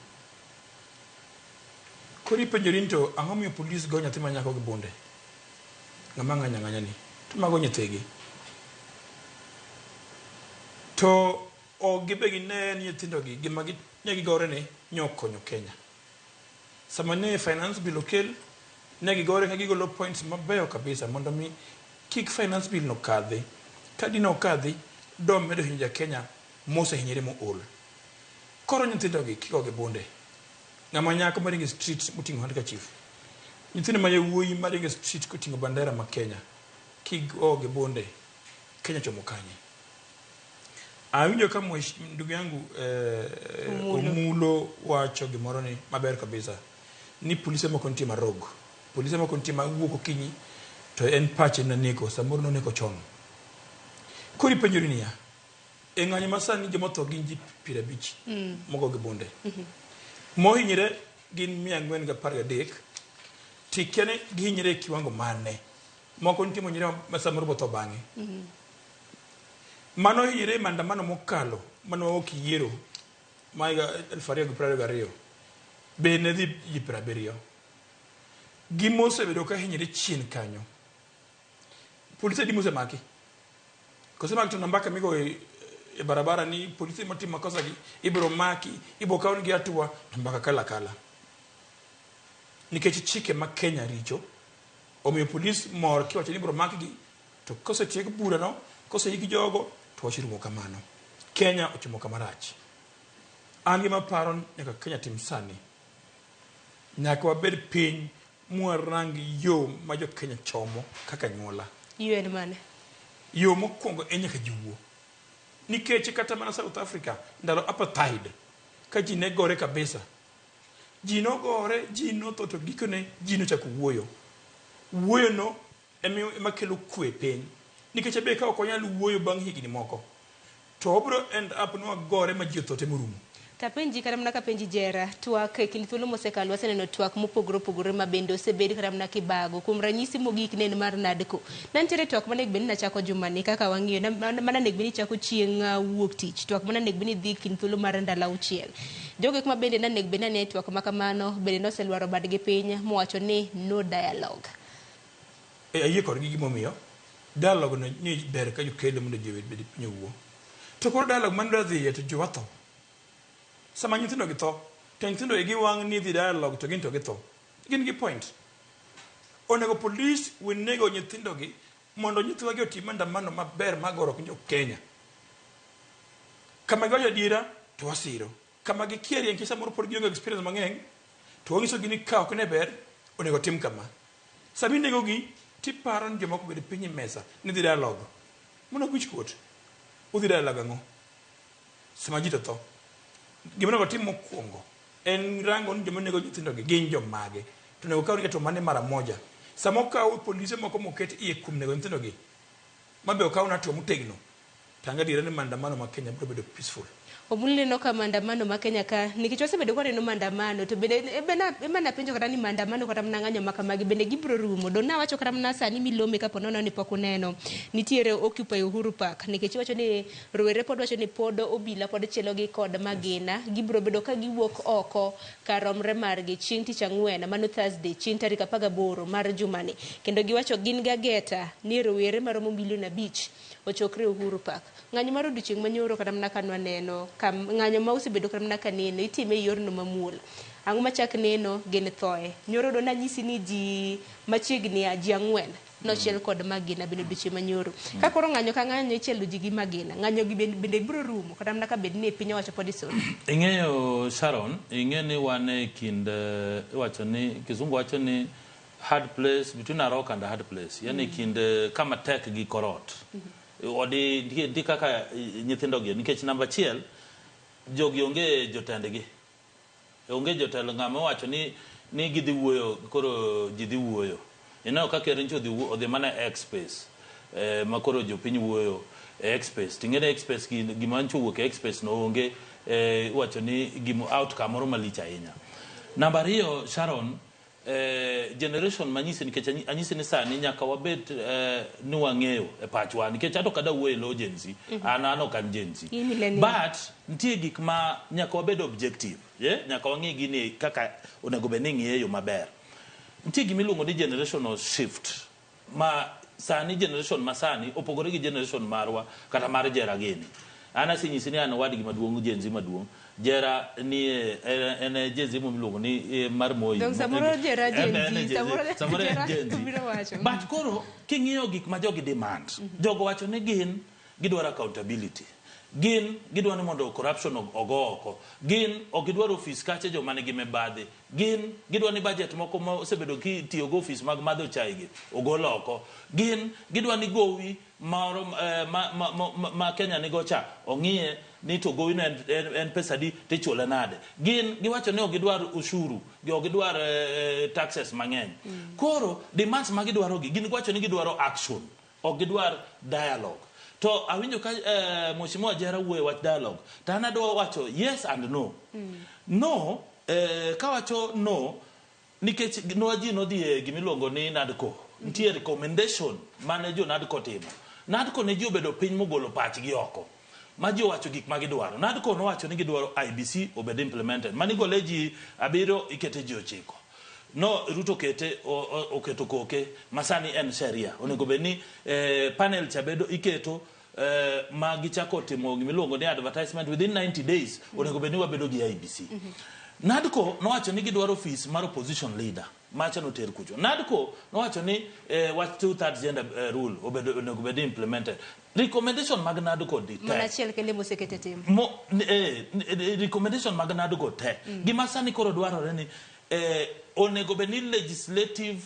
Speaker 18: Koro ipenjori ni to ang'o miyo polis go nyathi ma nyako gi bunde ng'ama ng'anya ni to mago nyithigi to gibe gine ni nyithindogi gima gigore ni nyokonyo Kenya. Sama ne finance bill okel ne gigore ka gigolo points mabeyo kabisa mondo mi kik finance bill no kadhi. Ka dino kadhi dom medo hinja Kenya mose hinyere mo ol. Koro nyithindogi kiko gi bunde. Ng'ama nyako maringe street mutingo handika chief. Nyithindo ma yawuoyi maringe street kutingo bandera ma Kenya. Kigo gi bunde Kenya chomo kanye. Awinjo kama ndugu yangu Omulo wacho gimoro ni maber kabisa. Ni polisi moko nitie marog. Polisi moko nitie mawuok okinyi to en pache na neko samoro no neko chon. Kori penjori niya. E ng'anyo masani joma tho gin ji 50 mogo gi bunde. Mohinyre gin 413 tikiane gihinyre kiwango mane moko nitie monyre masamoro botho bang'e. Mano hinyre maandamano mokalo mano okiyiero maiga 2022 be ne dhi ji 70 gimosebedo ka hinyre chien kanyo. Polisi di maki kosema kitu nambaka migo e barabara ni polisi moti makosa gi ibro maki ibo kaun gi atua nambaka kala nikech chike ma Kenya richo omiyo polisi mor kiwacho ni ibro maki gi to kose tiek bura no kose yiki jogo to wachirumo kamano. Kenya ochomo kama rach. Angi maparo nyaka Kenya tim sani nyaka wabed piny mwarangi yo ma jo Kenya chomo kaka nyuola.
Speaker 16: Yo en mane?
Speaker 18: Yo mokwongo en nyaka jiwuo. Nikech kata mana South Africa ndalo apartheid ka ji ne gore kabisa. Ji no gore, ji no toto gikone, ji no chako wuoyo. Wuoyo no ema kelo kwe piny. Nikech be ka ok onyal wuoyo bang' higni moko to obro end up no gore ma ji othote morumo.
Speaker 16: Tapenji karamna ka penji jera twak e kind thuolo mosekalo waseneno twak mopogore opogore ma bende osebed karamna kibago kuom ranyisi mogik nen mar Nadco. Nantiere twak mane bende nachako jumani kaka wang'iyo mana nek bende chako chieng' wuok tich twak mana nek bende dhi kind thuolo mar ndalo auchiel. Jogo ma bende nanek bende ne twak makamano bende noselwaro badgi piny mowacho ni no dialogue.
Speaker 18: Ayie kodgi gimomiyo dialogue no ni ber ka jokelo mondo ji bed piny owuo. To koro dialogue man dhi to jowatho. Sama nyithindo gi tho, to nyithindo igi wang' ni dhi dialogue to gin to gi tho. Gin gi point. Onego police winego nyithindo gi mondo nyithiwa gi otim maandamano maber magoro jo Kenya. Kama giwacho adiera to wasiro. Kama gikieri en kisa moro pod gionge experience mang'eny to wanyiso gi ni ka ok ne ber onego tim kama. Sami nego gi tiparo ni joma obed piny mesa ni dhi dialogue. Mono wich kuot. Udhi dialogue ang'o? Sama ji to tho. Gimana ko tim mokwongo en rango ni joma nego nyithindo gi gin jomage to nego kaw riketo mane mara moja sama okaw polise moko moket iye kuom nego nyithindo gi mabe okaw na to motegno tanga dire ni maandamano ma Kenya biro bedo peaceful.
Speaker 16: Omulile no ka maandamano ma Kenya ka nikech wasebedo kwaneno maandamano to bende ema penjo kata ni maandamano kata mnang'anyo makamagi bende gibro rumo do na wacho kata mna sani milome ka ponono ni pok uneno nitiere Occupy Uhuru Park nikech wacho ni rowere pod wacho ni pod obila pod chelo gi kod magina gibro bedo ka giwuok oko karomre margi chieng' tich ang'wen mano Thursday chieng' tarik 18 mar jumani kendo giwacho gin gageta ni rowere maromo 5 million ochokre Uhuru Park. Ng'anyo mar odiochieng' manyoro kata mna kanwa neno ng'anyo ma osebedo kata mna kaneno itime yorno mamuol. Ang'o machak neno gin thoe. Nyoro do nanyisi ni ji machiegni ji 4 nochiel kod magina bende odiochieng' manyoro. Ka koro ng'anyo ka ng'anyo ichielo ji gi magina. Ng'anyo gi bende biro rumo kata mna ka bed ni piny owacho pod isono.
Speaker 17: Ing'eyo Sharon, ing'e ni wan e kind wacho ni kizungu wacho ni hard place between a rock and a hard place. Yani kind kama tek gi korot. Odi di kaka nyithindo gi nikech namba 1 jogi onge jotendgi onge jotelo ng'ama wacho ni gidhi wuoyo koro ji dhi wuoyo inao kaka erincho odhi mana X space ma koro jopiny wuoyo X space tingene X space gima ancho wuok X space no onge wacho ni gimo outcome moro malich ahinya. Namba 2 Sharon generation manyisi nikech anyisi ni sani nyaka wabet ni wang'eyo e pachwa nikech ato kada wuoyo lo jenzi anano kan jenzi but nitie gik ma nyaka wabed objective nyaka wang'e gini kaka onego bed ni ng'eyo maber. Nitie gimiluongo ni generational shift ma sani generation masani opogore gi generation marwa kata mar jera gini. Ana sinyisi ni an wadgi maduong' jenzi maduong' jera ni ene jenzi miluongo ni mar Moi.
Speaker 16: Donc samoro jera jenzi samoro jenzi.
Speaker 17: But koro king'iyo gik ma jogi demand jogo wacho ni gin gidwaro accountability. Gin gidwaro ni mondo corruption ogo oko. Gin okidwaro office kache joma nigi mibadhi. Gin gidwaro ni budget moko ma osebedo kitiyo go office mag madho chai gi ogol oko. Gin gidwaro ni gowi ma Kenya nigo cha ong'iye ni to gowi en pesa di tichule nade. Gin giwacho ni ogidwar ushuru ogidwar taxes mang'eny. Koro demands ma gidwaro gi gin giwacho ni gidwaro action ogidwar dialogue. To awinjo ka Mheshimiwa Jera wuoye wach dialogue to an adwa wacho yes and no. No ka wacho no nikech ji nodhi e gimiluongo ni Nadco nitie recommendation mane jo Nadco timo. Nadco ne ji obedo piny mogolo pachgi oko ma ji wacho gik ma gidwaro. Nadco nowacho ni gidwaro IBC obed implemented mani gole ji 7 ikete ji 9. No Ruto kete oketo koke masani en sheria onego bed ni panel chabedo iketo ma gichako timo gimiluongo ni advertisement within 90 days onego bed ni wabedo gi IBC. Nadco nowacho ni gidwaro office mar opposition leader macha no ter kucho. Nadco nowacho ni wach 2/3 gender rule onego bed implemented. Recommendation mag Nadco di te
Speaker 16: mana chiel kende mosekete tim
Speaker 17: recommendation mag Nadco te gima sani koro dwarore ni onego bed ni legislative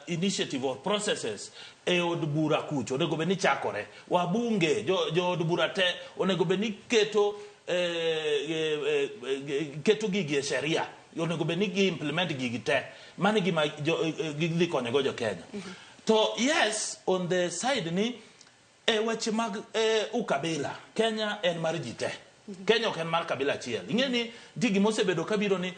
Speaker 17: initiative or processes e od bura kucho onego bed ni chakore wabunge jo od bura te onego bed ni keto gigi e sheria onego bed ni gi implement gigi te mani gima gidhi konyo jo Kenya. To yes on the side ni weche mag ukabila Kenya en mar ji te Kenya ok en mar kabila achiel. Ing'e ni digi mosebedo kabiro ni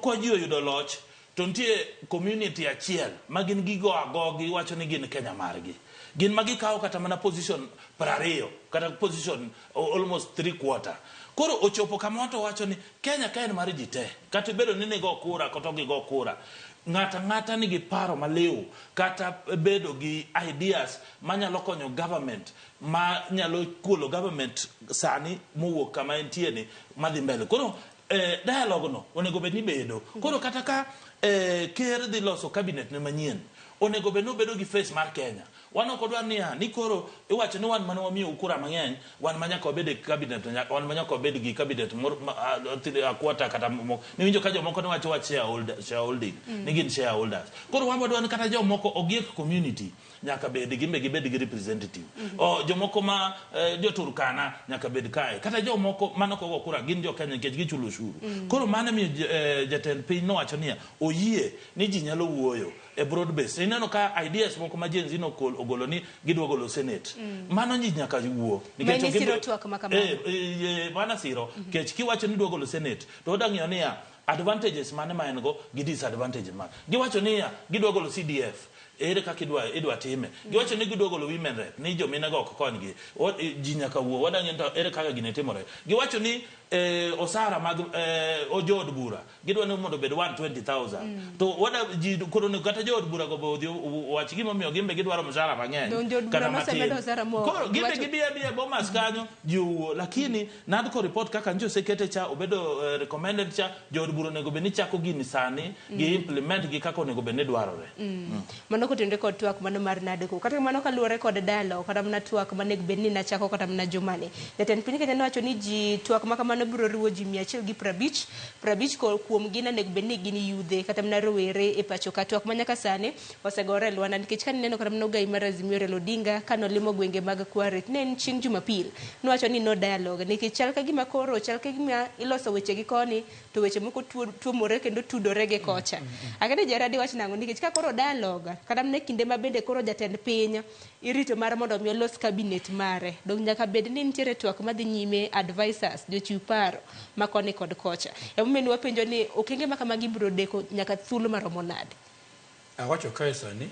Speaker 17: kwa ji oyudo loch to nitie community achiel ma gin gigo agogi wacho ni gin Kenya margi. Gin ma gikawo kata mana position 20 kata position almost 3/4. Koro ochopo kama watu wacho ni Kenya ka en mar ji te. Kata bedo ni nigo kura kata gigo kura. Ng'ata nigi paro maliw kata bedo gi ideas manyalo konyo government ma nyalo kuolo government sani mowuok kama entie ni madhi mbele. Koro dialogue no onego bed ni bedo. Koro kata ka ker dhi loso cabinet ne manyien onego bed no bedo gi face mar Kenya. Wan ok odwar ni koro iwacho ni wan mane wamiyo kura mang'eny wan manyaka obed e cabinet wan manyaka obed gi cabinet akwata kata niwinjo ka jomoko ne wacho wa shareholding ni gin shareholders. Koro wan dwar ni kata jomoko ogiek community nyaka bed gibed gi representative. Jomoko ma jo-Turkana nyaka bed kae. Kata jomoko manoko go kura gin jo-Kenya nikech gichulo ushuru. Koro mano miyo jatend piny nowacho niya oyie ni ji nyalo wuoyo e broad base. Ineno ka ideas moko ma Gen Z ogolo ni gidwa golo Senate. Mano ji nyaka wuo.
Speaker 16: Nikech siro tuak makamano.
Speaker 17: Mana siro. Nikech kiwacho ni dwa golo Senate to odang' ng'iyo niya advantages mane ma en go gi disadvantages mane. Giwacho niya gidwa golo CDF. Ere kaka idwa time. Giwacho ni gidwa golo women rep ni jomine go ok konygi. Ji nyaka wuo. Wadang' ng'iyo ere kaka gine timore. Giwacho ni osara mag ojood bura gidwa ni mondo bed 120,000 to wada ji koro ne kata jood bura go bodhi wach gimo miyo gimbe gidwaro mshahara mang'eny
Speaker 16: kana matin
Speaker 17: koro gimbe gibia bomas kanyo jiwo lakini nadko report kaka njo sekete cha obedo recommended cha jood bura nego beni chako gini sani gi implement gi kaka nego beni dwarore
Speaker 16: mano kotende kod twak mano mar nadko kata mano kaluore kod dialogue kata mna twak manego beni na chako kata mna jumane neten piny Kenya wacho ni ji twak maka biro riwo ji 150 kuom gina nego beni gini yudhe kata mna rowere e pacho ka twak manyaka sane osegore lwana nikech kan neno kata mna gai mar Azimio Raila Odinga kano limo gwenge mag Kware ne en chieng' Jumapil nowacho ni no dialogue nikech chal ka gima koro chal ka gima iloso weche gi koni to weche moko tuomore kendo tudore ge kocha akane jaradi wach nango nikech ka koro dialogue kata mna kinde ma bende koro jatend piny irito mar mondo mi los cabinet mare dong nyaka bed ni nitiere twak madhi nyime advisors jochiw paro makoni kod kocha emomeni wapenjo ni okenge makamagi biro deko nyaka thuolo maromo nade.
Speaker 18: Awacho kae sani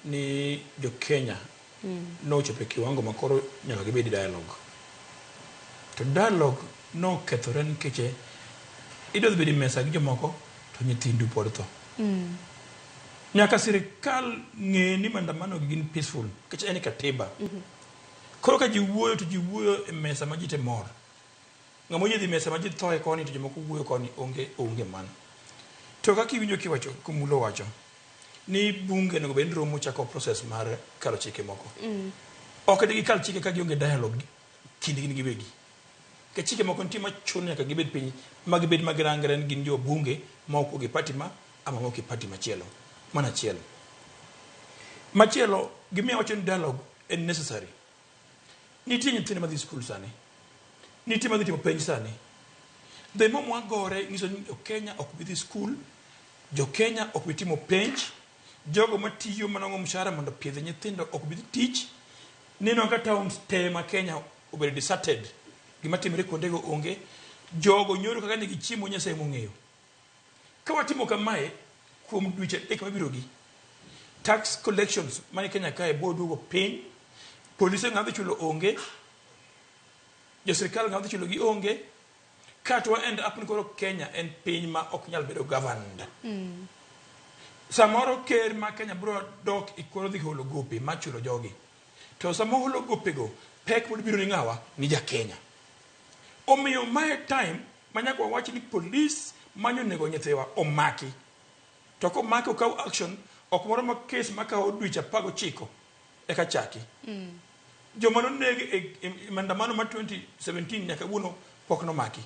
Speaker 18: ni jo Kenya no chope kiwango makoro nyaka gibedi dialogue to dialogue no kethore nikech idwa bedi mesa gi jomoko to nyithindu pod tho nyaka sirikal ng'e ni maandamano gin peaceful nikech en katiba koro ka ji wuoyo to ji wuoyo e mesa ma ji te mor ngamo yedhi mesa ma ji thoe koni to jomoko wuoyo koni onge man to kaka iwinjo kiwacho kumulo wacho ni bunge nego bed romo chako process mar kalo chike moko ok digi kal chike ka gionge dialogue kinde gin giwegi ke chike moko nitie machun nyaka gibed piny ma gibed magirangre gin jo bunge ma ok gi party ma ama ok party machielo mana machielo gimiya wacho ni dialogue en necessary nitie nyithindo madhi school sani nitie madhi timo penj sani the more mwagore nyiso ni Kenya ok bidhi school jo Kenya ok bitimo penj jogo matiyo manongo mshahara mondo piedhe nyithindo ok bidhi tich neno ka towns te ma Kenya obedo deserted gima timre kuondego onge jogo nyoro kaka nigi chiemo Nyasaye mong'eyo ka watimo kamae kuom dweche adek mabiro gi tax collections mani Kenya kae boduogo piny polise ng'adhi chulo onge jo sirikal ng'adhi chulo gi onge katwa end up ni koro Kenya en piny ma ok nyal bedo governed samoro ker ma Kenya bro dok ikoro dhi holo gope ma chulo jogi to samo holo gope go pek mod biro ni ng'awa ni ja Kenya omiyo my time manyaka wawachi ni police manyo nego nyithiwa omaki to ko maki okaw action ok moro ma case makawo dweche 19 eka chaki joma nonegi e maandamano ma 2017 nyaka wuono pok no maki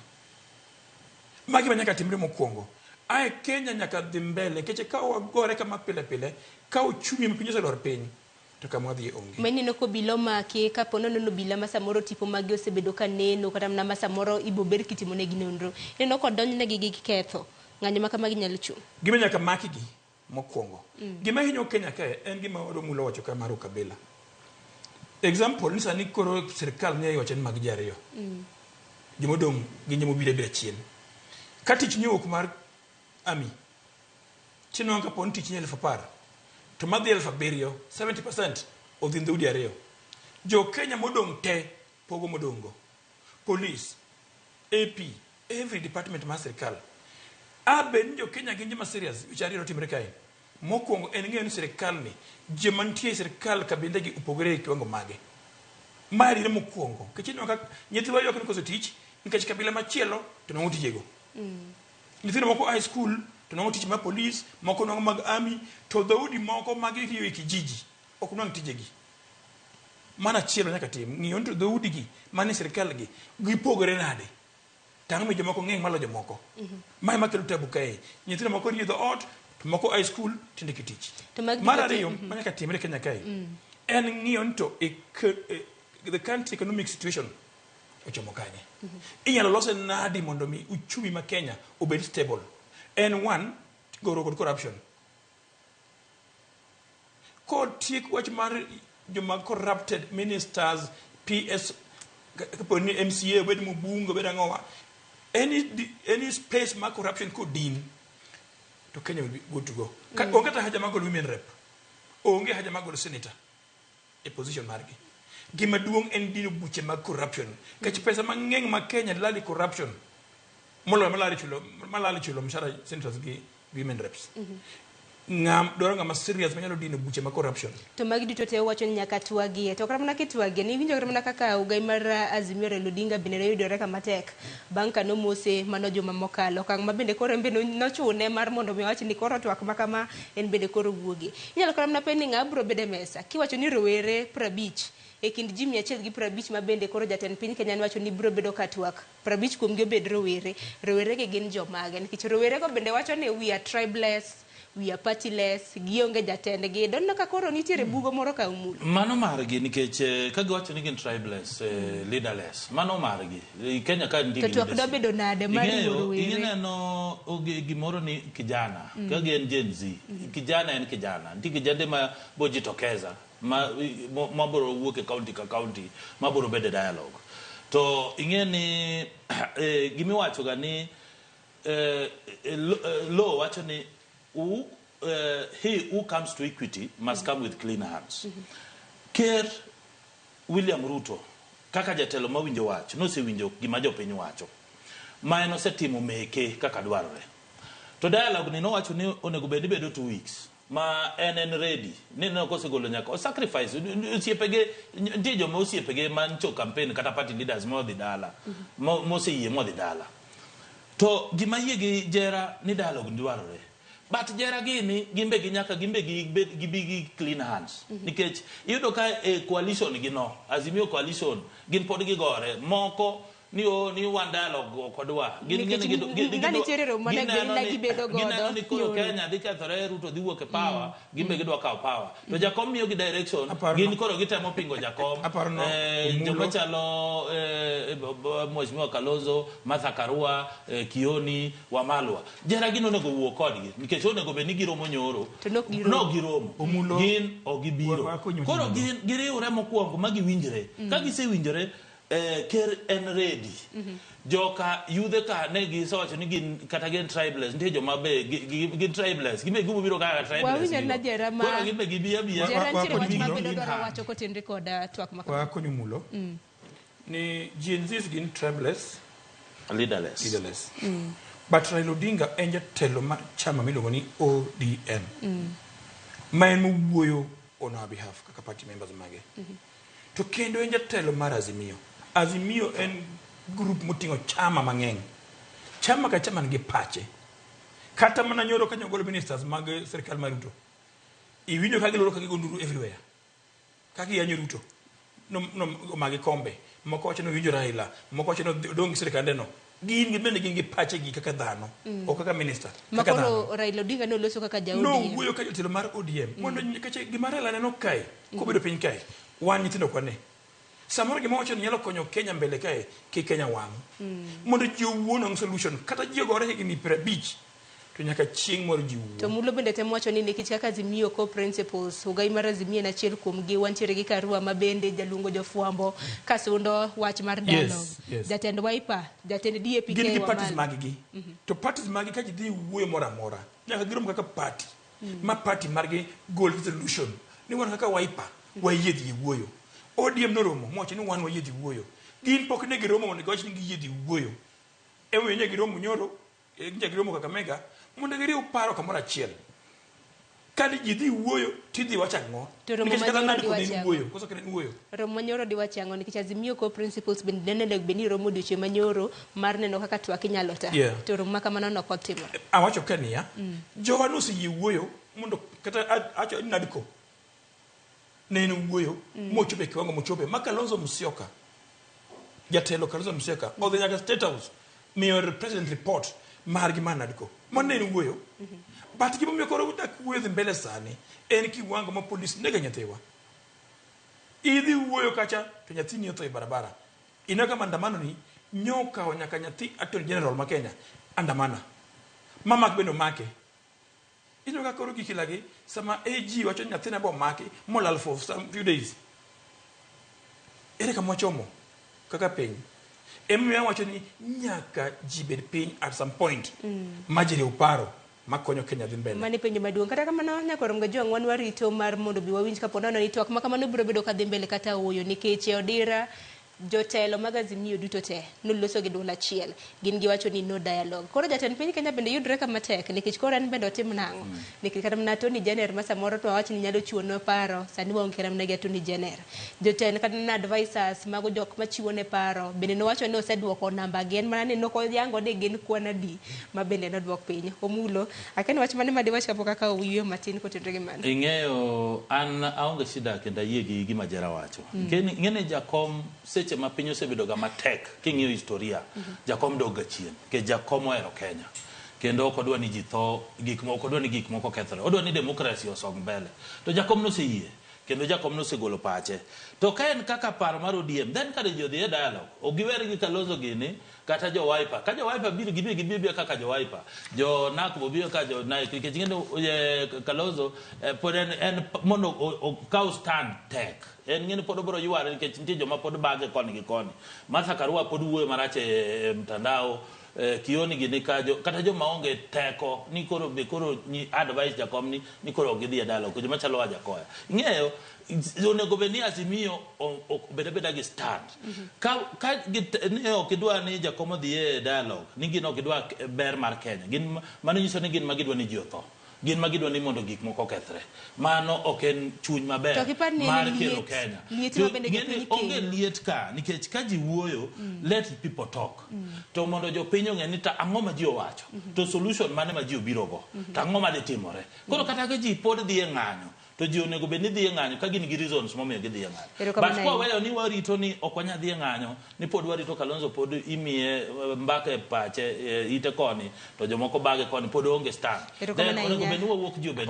Speaker 18: manyaka timre mokwongo ae Kenya nyaka dhi mbele keche ka wagore kama pile pile ka uchumi mpinyo se lor piny to kama dhi onge
Speaker 16: menino ko bilo maki ka pono no bila masamoro tipo magi osebedo ka neno kata na masamoro ibo ber kitimo ne ginonro neno ko donjne gi ketho ng'anyo maka magi nyalo chung
Speaker 18: gima nyaka maki gi mokwongo gima hinyo Kenya kae en gima wado mulo wacho ka maru kabila example ni sani koro sirikal ne wacho ni mag jariyo jomodong gi jomobiro biro chien ka tich ni ok mar ami chino ka pon tich ni 10,000 to madhi 7,000 70% odhi ndudi ariyo jo Kenya modong te pogo modongo police AP every department ma sirkal aben jo Kenya gin joma serious which ariyo timre kae mokwongo en ng'eyo ni sirkal ni joma nitie sirkal kabinde gi upogore e kiwango mage mari ne mokwongo kichino ka nyithiwa yok ni koso tich nikech kabila machielo to nongo tijego nyithindo moko high school to nongo tich ma police moko nongo mag army to dhoudi moko mag riyo e kijiji ok nongo tijegi mana chielo nyaka tim ng'iyo to dhoudi gi mani sirkal gi gipogore nade tang' mi jomoko ng'eng malo jomoko mai makelo tabu kae nyithindo moko riyo ot to moko high school tinde kitich mar ariyo manyaka timre Kenya kae en ng'iyo to the country economic situation ochomo kanye inyalo lose nadi mondo mi uchumi ma Kenya obed stable and one goro kod corruption kod tiek wach mar joma corrupted ministers PS kaponi MCA obed mubungo obed ang'owa any space ma corruption could din to Kenya will be good to go onge ta haja magol women rep onge haja magol senator a position margi gima duong en dino buche mag corruption kach pesa mang'eny ma Kenya lali corruption molo malali chulo mshahara senators gi women reps ngam doro ngama serious manyalo dino buche mag corruption
Speaker 16: to magi duto te wacho ni nyaka twagie to kramna kitwagie ni winjo kramna kaka ugai mar Azimio Raila Odinga bende yudore kama tek banka no mose mano joma mokalo kang mabende koro bende nochune mar mondo mi wachi ni koro twak makama en bende koro wuogi inyalo kramna penni ngabro bede mesa kiwacho ni rowere 50 e kind ji 150 ma bende koro jatend piny Kenya wacho ni biro bedo katwak 50 kuom gi bed rowere ge gin jomage nikech rowere go bende wacho ni we are tribeless we are partyless gionge jatendgi donno ka koro nitiere bugo moro ka umulo
Speaker 17: mano margi nikech ka giwacho ni gin tribeless leaderless mano margi Kenya ka ndigi
Speaker 16: to twak do bedo nade mari rowere
Speaker 17: ineno gimoro ni kijana ka gen Gen Z kijana en kijana ndi kijande ma bojitokeza maboro wuok e county ka county maboro bede dialogue to ingeni gimiwacho ga ni law wacho ni he who comes to equity must come with clean hands Ker William Ruto kaka jatelo mawinjo wacho nosewinjo gima jopiny wacho ma en osetimo meke kaka dwarore to dialogue ni nowacho ni onego bedo 2 weeks ma en ready nino kosegolo nyaka o sacrifice osiepege ndijo mo osiepege mancho campaign kata party leaders mo dhi dala mo seyie mo dhi dala to gima yegi jera ni dialogue ndwarore but jera gini gimbe gi nyaka gimbe gi clean hands nikech iyudo ka coalition gi no Azimio coalition gin pod gi gore moko ni one dialogue kodwa gin ni koro Kenya dhi kethore Ruto dhi wuok e power gimbe gidwa kawo power to jakom miyo gi direction gin koro gitemo pingo jakom joma chalo Mheshimiwa Kalonzo Martha Karua Kioni Wamalwa jera gino nego wuok kodgi nikech onego be ni giromo nyoro no giromo gin ogibiro koro gin giriwre mokwongo magi winjre ka gisewinjore Ker en ready joka yudhe ka ne gisowacho ni gin kata gin tribeless ntie joma be gin tribeless gime gimobiro kaka tribeless koro gimbe gibiya
Speaker 16: wacho kotenre koda twak makama
Speaker 18: wakonyo mulo ni Gen Z gin tribeless leaderless but Raila Odinga en jatelo mar chama miluongo ni ODM ma en mowuoyo on our behalf kaka party members mage to kendo en jatelo mar Azimio en group moting'o chama mang'eny chama ka chama nigi pache kata mana nyoro ka nyogolo ministers mag sirkal mar Ruto iwinjo ka giloro ka gigonduru everywhere ka giyanyo Ruto no magi kombe moko wacho no winjo Raila moko wacho no dong sirkande no gin bende gin gi pache gi kaka dhano o kaka minister
Speaker 16: kaka dhano Raila Odinga no loso kaka jaodi
Speaker 18: no wuoyo ka jatelo mar ODM mondo kache gima Raila neno kai ko bedo piny kai wan nyithindo kwane samoro gima wacho ni nyalo konyo Kenya mbele kae ki Kenya wang mondo ji wuono solution kata ji gore higni 50 to to nyaka chieng' moro ji wuo.
Speaker 16: To mulo bende temo wacho ni nikech kaka Azimio ko principles Ogai mar Azimio na chiel kuom gi wantiere gi Karua ma bende jaluongo jofwambo kasundo wach mar dialogue. Jatend Wiper, jatend DAP
Speaker 18: gin gi parties maggi. To parties maggi ka ji dhi wuoyo moro amora nyaka girom kaka party ma party margi goal resolution ni wan kaka Wiper wayiedhi wuoyo. ODM noromo mowacho ni wan wayiedhi wuoyo. Gin pok ne giromo mondo giwach ni giyiedhi wuoyo. Ewe ne giromo nyoro giromo Kakamega mondo giriw paro kamoro achiel. Kadi ji dhi wuoyo tidhi wacho ang'o? Nikech kata nadi kod en wuoyo, koso kene wuoyo.
Speaker 16: Romo manyoro di wacho ang'o nikech Azimio ko principles bende nene beni romo duche manyoro mar neno kaka twak inyalo ta. To romo makamano no kotimo.
Speaker 18: Awacho kania jowa noseyie wuoyo mondo kata acho nadiko ne en wuoyo mochope kiwango mochope ma Kalonzo Musyoka jatelo Kalonzo Musyoka odhi nyaka State House miyo president report margi manadiko mon en wuoyo but gima miyo koro dak wuoyo dhi mbele sani en kiwango ma polis nega nyathiwa idhi wuoyo kacha to nyathi ni otho e barabara ina kama andamano ni nyoka nyaka nyathi Attorney General ma Kenya andamana mama bendo make ino ka koro kikilagi sama AG wacho nyathi na bo make molal for some few days ere kama chomo kaka piny emiyo wacho ni nyaka jibed piny at some point majiri uparo makonyo Kenya dhi mbele.
Speaker 16: Mani penjo maduong' kata kamano nyaka rom ga jong'wan warito mar mondo bi wawinj kapo nono ni twak makamano biro bedo ka dhi mbele kata wuoyo nikech odira jotelo mag Azimio duto te noloso gi duol achiel gin giwacho ni no dialogue. Koro jatend piny Kenya bende yudre kama tek nikech koro en bende otim nang'o nikech kata mana Attorney General ma samoro to wacho ni nyalo chiwo ne paro sani waonge kata mana gi Attorney General. Jotend kata na advisors mago jok machiwo ne paro bende nowacho ni oseduoko namba gen mana ni nokoyango ni gin kwan adi ma bende noduok piny. Omulo akeni wach mane madi wach kapo kaka wiyo matin kotenre gi mano.
Speaker 17: Ing'eyo an aonge shida kenda yie gi gima jara wacho. Ng'ene jakom seche ma piny osebedo ga matek king'iyo historia jakom doga chien ke jakom ohero Kenya kendo ok odwa ni ji tho gik moko odwa ni gik moko kethre odwa ni demokrasi osong mbele to jakom noseyie kendo jakom nosegolo pache to ka en kaka paro mar ODM then kare jo dhi e dialogue ogiwer gi Kalonzo gini kata jo Wiper ka jo Wiper biro gibi kaka jo Wiper jo NAK biro ka jo NAK nikech ngendo Kalonzo pod en mondo okaw stand tek en ngene pod bro yware nikech nitie joma pod bage koni gi koni Martha Karua pod wuoyo marach e mtandao kioni gini kajo kata jo maonge teko ni koro ni advice jakom ni koro gidhi e dialogue joma chalo Wajakoya ng'eyo onego bed ni Azimio beda gi stand ka ne ok idwa ni jakom dhi e dialogue ni gin ok idwa ber mar Kenya gin mano nyiso ni gin magidwa ni ji otho gin magidwa ni mondo gik moko kethre mano ok en chuny maber mar kelo Kenya onge liet ka nikech ka ji wuoyo let people talk to mondo jo piny ong'e ni ta ang'o ma ji owacho to solution mane ma ji obiro go to ang'o ma dhi timore koro kata ka ji pod dhi e ng'anyo to ji onego bed ni dhi e ng'anyo ka gin gi reasons momiyo gidhi e ng'anyo but kwaweyo ni warito ni ok wanya dhi e ng'anyo ni pod warito Kalonzo pod imiye mbaka e pache ite koni to jomoko bage koni pod onge stand then onego bed ni wawuok ji obed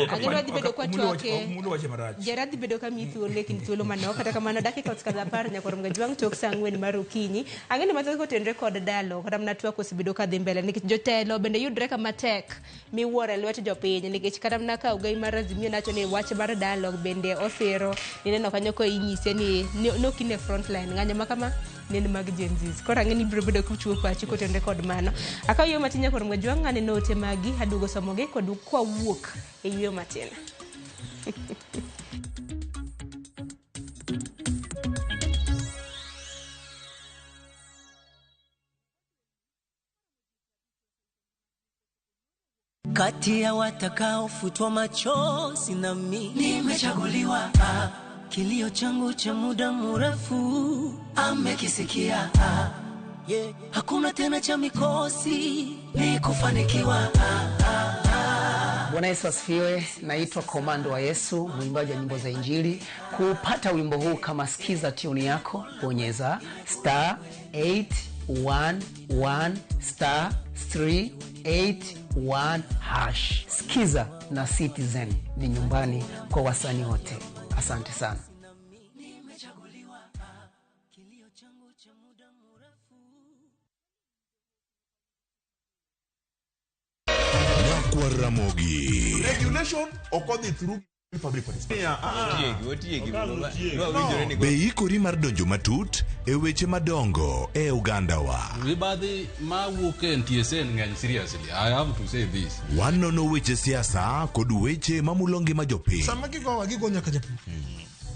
Speaker 16: Gerard bedo ka mithuole kin thuolo manok kata kamano dakika otskadha par nyaka rom ga jwang' tok saa 4 mar okinyi ang'eni mathoth kotenre kod dialogue kata mana twak osebedo ka dhi mbele nikech jotelo bende yudre kama tek miwuoro e lwet jopiny nikech kata mana ka Ogai mar Azimio nacho ni wach mar dialogue bende osiro ni neno kanyo ko inyise ni nokine frontline ng'anyo makama nen mag Gen Z koro ang'eni biro bedo kuchuo pachi kotenre kod mano akaw yo matin nyaka rom ga jwang' ng'ane note magi aduogo somogi kod kwa wuok e yo matin
Speaker 19: Kati ya watakaofutwa machozi na mimi nimechaguliwa. Kilio changu cha muda mrefu amekisikia. Hakuna tena cha mikosi ni kufanikiwa.
Speaker 20: Bwana Yesu asifiwe. Naitwa Komando wa Yesu, mwimbaji wa nyimbo za Injili. Kupata wimbo huu kama sikiza tune yako, bonyeza *811 *381 #. Sikiza na Citizen ni nyumbani kwa wasanii wote. Asante sana.
Speaker 10: Rakwar Ramogi.
Speaker 15: Regulation okodhi through public participation.
Speaker 10: Be ikori mar donjo matut e weche madongo e Ugandawa.
Speaker 21: Ribadhi ma wuok e NTSA ng'eny seriously. I have to say this.
Speaker 10: Wanono weche siasa kod weche mamulo ngima jopiny.
Speaker 13: Sama gigo nyaka japur.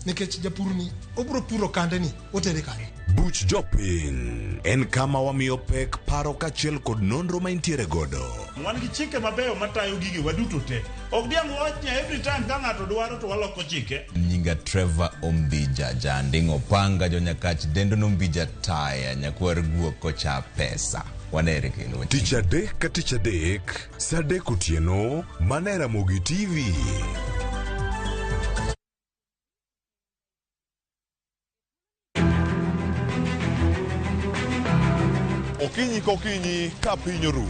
Speaker 13: Nikech japur ni obro puro kande ni otere kare.
Speaker 10: Buch jopiny en kama wamiyo pek paro kachiel kod nonro ma intiere godo.
Speaker 15: Wan gi chike mabeyo matayo gigi waduto te. Ok diang wachnya every time ka ng'ato dwaro to waloko chike.
Speaker 22: Nyinga Trevor Ombija jandingo panga jo Nyakach dendo nombija taya nyakwar guok kocha pesa. Wanere kendo.
Speaker 10: Tich adek ka tich adek, saa 3 otieno, mana Ramogi TV.
Speaker 5: Okinyi kokinyi ka piny oru.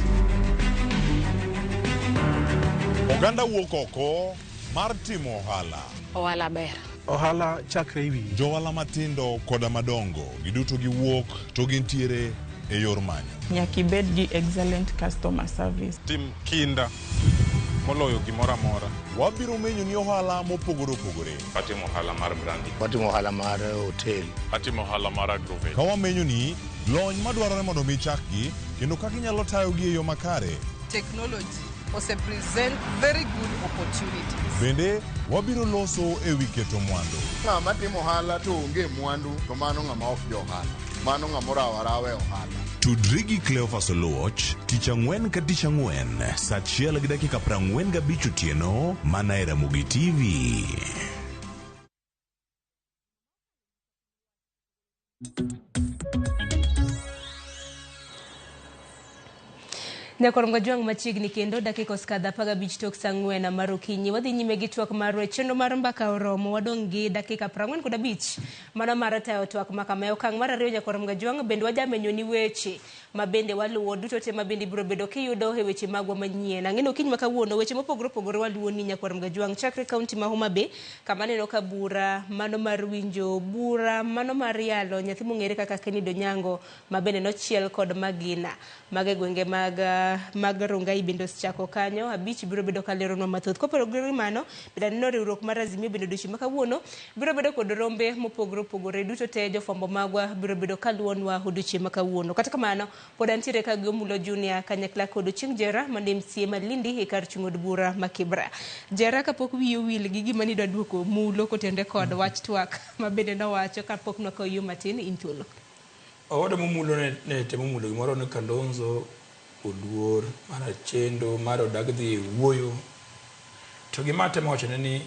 Speaker 5: Oganda wuok oko mar timo ohala.
Speaker 12: Ohala ber.
Speaker 5: Ohala chakre iwi. Johala matindo koda madongo giduto giwuok to gintiere e yor manyo.
Speaker 12: Nyaka ibed gi excellent customer service.
Speaker 5: Tim kinda moloyo gimoro amora. Wabiro menyo ni ohala mopogore opogore. Atimo ohala mar branding.
Speaker 23: Atimo ohala mar hotel.
Speaker 5: Atimo ohala mar agrovet. Ka wamenyo ni lony madwarore mondo mi chakgi kendo kaka inyalo tayogi e yo makare.
Speaker 24: Technology ose present very good opportunities.
Speaker 5: Bende wabiro loso e wi keto mwandu.
Speaker 23: Ng'ama timo ohala to onge mwandu to mano ng'ama ok jo ohala. Mano ng'ama rawe ohala.
Speaker 10: Tudri gi Cleophas Oluoch, tich ang'wen ka tich ang'wen, saa 1:45 otieno, mana e Ramogi TV.
Speaker 16: Nyakor Mgajwang machiegni kendo dakika oskadha 15 tok saa 4 mar okinyi. Wadhi nyime gi twak mar chenro mar mbaka oromo. Wadong' gi dakika 45 mano mar tayo twak makama. Okang' mar ariyo Nyakor Mgajwang bende wajamenyo ni weche mabende waluwo duto te mabende biro bedo kiyudo e weche magwa manyien. Ang'eno kiny makawuono weche mopogore opogore waluwo ni Nyakor Mgajwang chakre kaunti ma Homa Bay kama neno ka bura mano mar winjo bura mano mar yalo nyathi mong'ere kaka Kennedy Onyango mabende nochiel kod Magina mage gwenge mag Rongai bende chako kanyo. Abich biro bedo kalero no mathoth kopogore mano benda neno riwruok mar Azimio bende doshi makawuono biro bedo kod rombe mopogore opogore duto te jofwambo magwa biro bedo kaluonwa odiochieng' makawuono. Kata kamano pod antiere ka Gomulo Junior kanyakla kod Chieng' Jera mane MCA Malindi e kar chung od bura ma Kibra. Jera kapok wiyo wil gi gima ni dwaduoko mulo kotende kod wach twak mabende nowacho kapok nokoyo matin inthuolo.
Speaker 18: Oda mumulo ne temo mulo gimoro ne Kalonzo Oluor mar chendo mar odagdhi wuoyo to gima temo wacho ni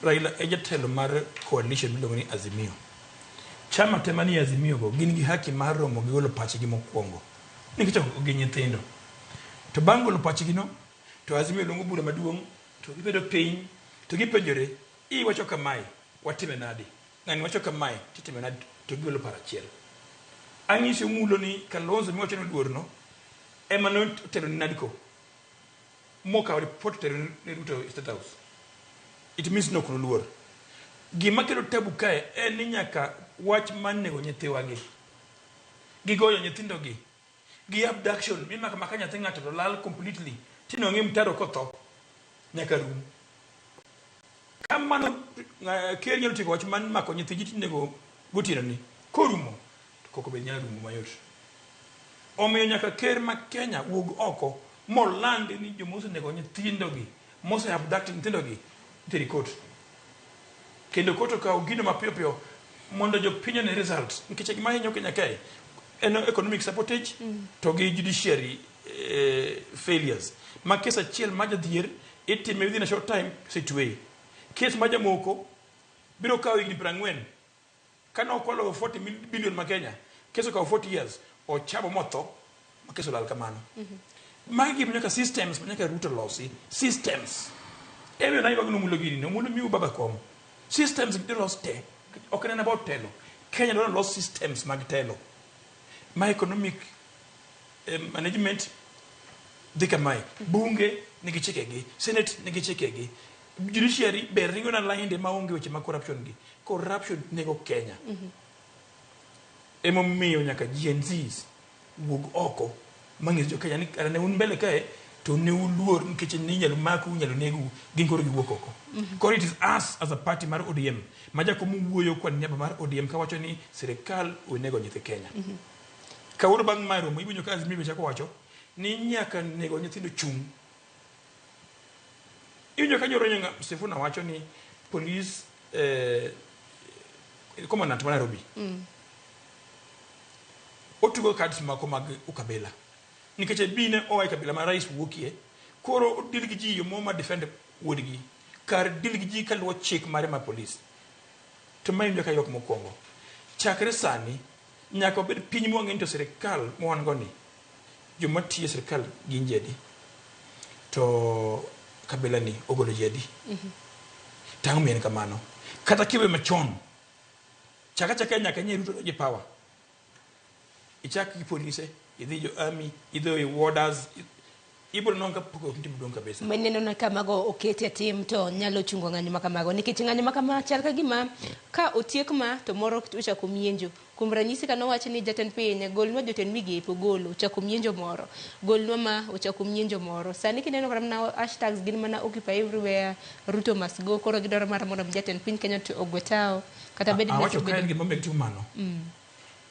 Speaker 18: Raila e jatelo mar coalition miluongo ni Azimio. Chama tema ni Azimio go gin gi haki mar romo gi golo pachgi mokwongo nikech gi nyithindo to bang' golo pachgi no to Azimio luongo bura maduong' to gibedo piny to gipenjore wacho kamae watime nadi ng'ani wacho kamae titime nadi to golo para achiel. Ang'isi mulo ni Kalonzo miwacho ni Oluor ema no telo ni Nadco moka report telo ni Ruto State House. It means no kono Oluor. Gima kelo tabu kae en ni nyaka wach man nego nyithiwa gi goyo nyithindo gi abduction mi maka nyathi ng'ato to lal completely tino ng'e mtaro kotho nyaka rum. Kamano ker nyalo tiko wach man mako nyithi ji nego gotieno ni korumo koko be nyalo rumo mayot. Omiyo nyaka ker ma Kenya wuog oko moland ni jomose nego nyithindo gi mose abduct nyithindo gi iteri court kendo koto ka gino mapiyo piyo mondo jopiny ne result nikech gima hinyo Kenya kae en economic sabotage to gi judiciary failures. Ma kes achiel ma jadhier itime within a short time situe. Kes ma jamoko biro kawo higni 40 kana okwalo 40 billion ma Kenya keso kawo 40 years o chabo motho ma keso lal kamano. Magi nyaka systems nyaka Ruto losi systems. Ewe na iwagno mulo gini no mulo miu baba kom. Systems get lost te. Okay, about telo. Kenya don't lost systems mag telo. My economic management dika mai bunge nigi chekegi, senate nigi chekegi, judiciary beringo na lainde maonge weche ma corruption nego Kenya. Emo miyo nyaka GNZs wug oko mangis jo Kenya ni ne un mbele kae to ne uluor nikech ni nyalo maku nyalo negu gin koro giwuok oko. Koro it is us as a party mar ODM ma jakom wuoyo kod niaba mar ODM kawacho ni sirikal onego nyithi Kenya. Kawuono bang' maro mo ibinyo ka Azimio chako wacho ni nyaka nego nyithindo chung'. Ibinyo ka Joronyo Sifuna wacho ni police commandant ma Nairobi otugo cards mako mag ukabila nikech bine oai kabila ma rais wuokie koro odil gi ji mo ma defend wuodgi kar dil gi ji kaluwo chik mare ma police to mai ndio kayok mokwongo chakre sani nyaka obed piny mwang'e to sirikal mwan goni joma tiyo sirikal gin jedi to kabila ni ogolo jedi tang' mien kamano kata kiwe machon chaka nyaka nye Ruto je power ichak gi police idhi jo army idhi warders ibro nonga poko tim don kabisa
Speaker 16: meneno na kamago okete tim to nyalo chungo ng'anyo makamago nikech ng'anyo makama chal ka gima ka otiek ma to moro ochako mienjo kuom ranyisi kano wacho ni jatend piny golnwa jotend migepo golo ochako mienjo moro golnwa ma ochako mienjo moro sani kineno kama na hashtags gin mana occupy everywhere Ruto must go koro gidoro mar mondo jatend piny Kenya to ogwetao kata bed
Speaker 18: wacho kaen gima mek tumano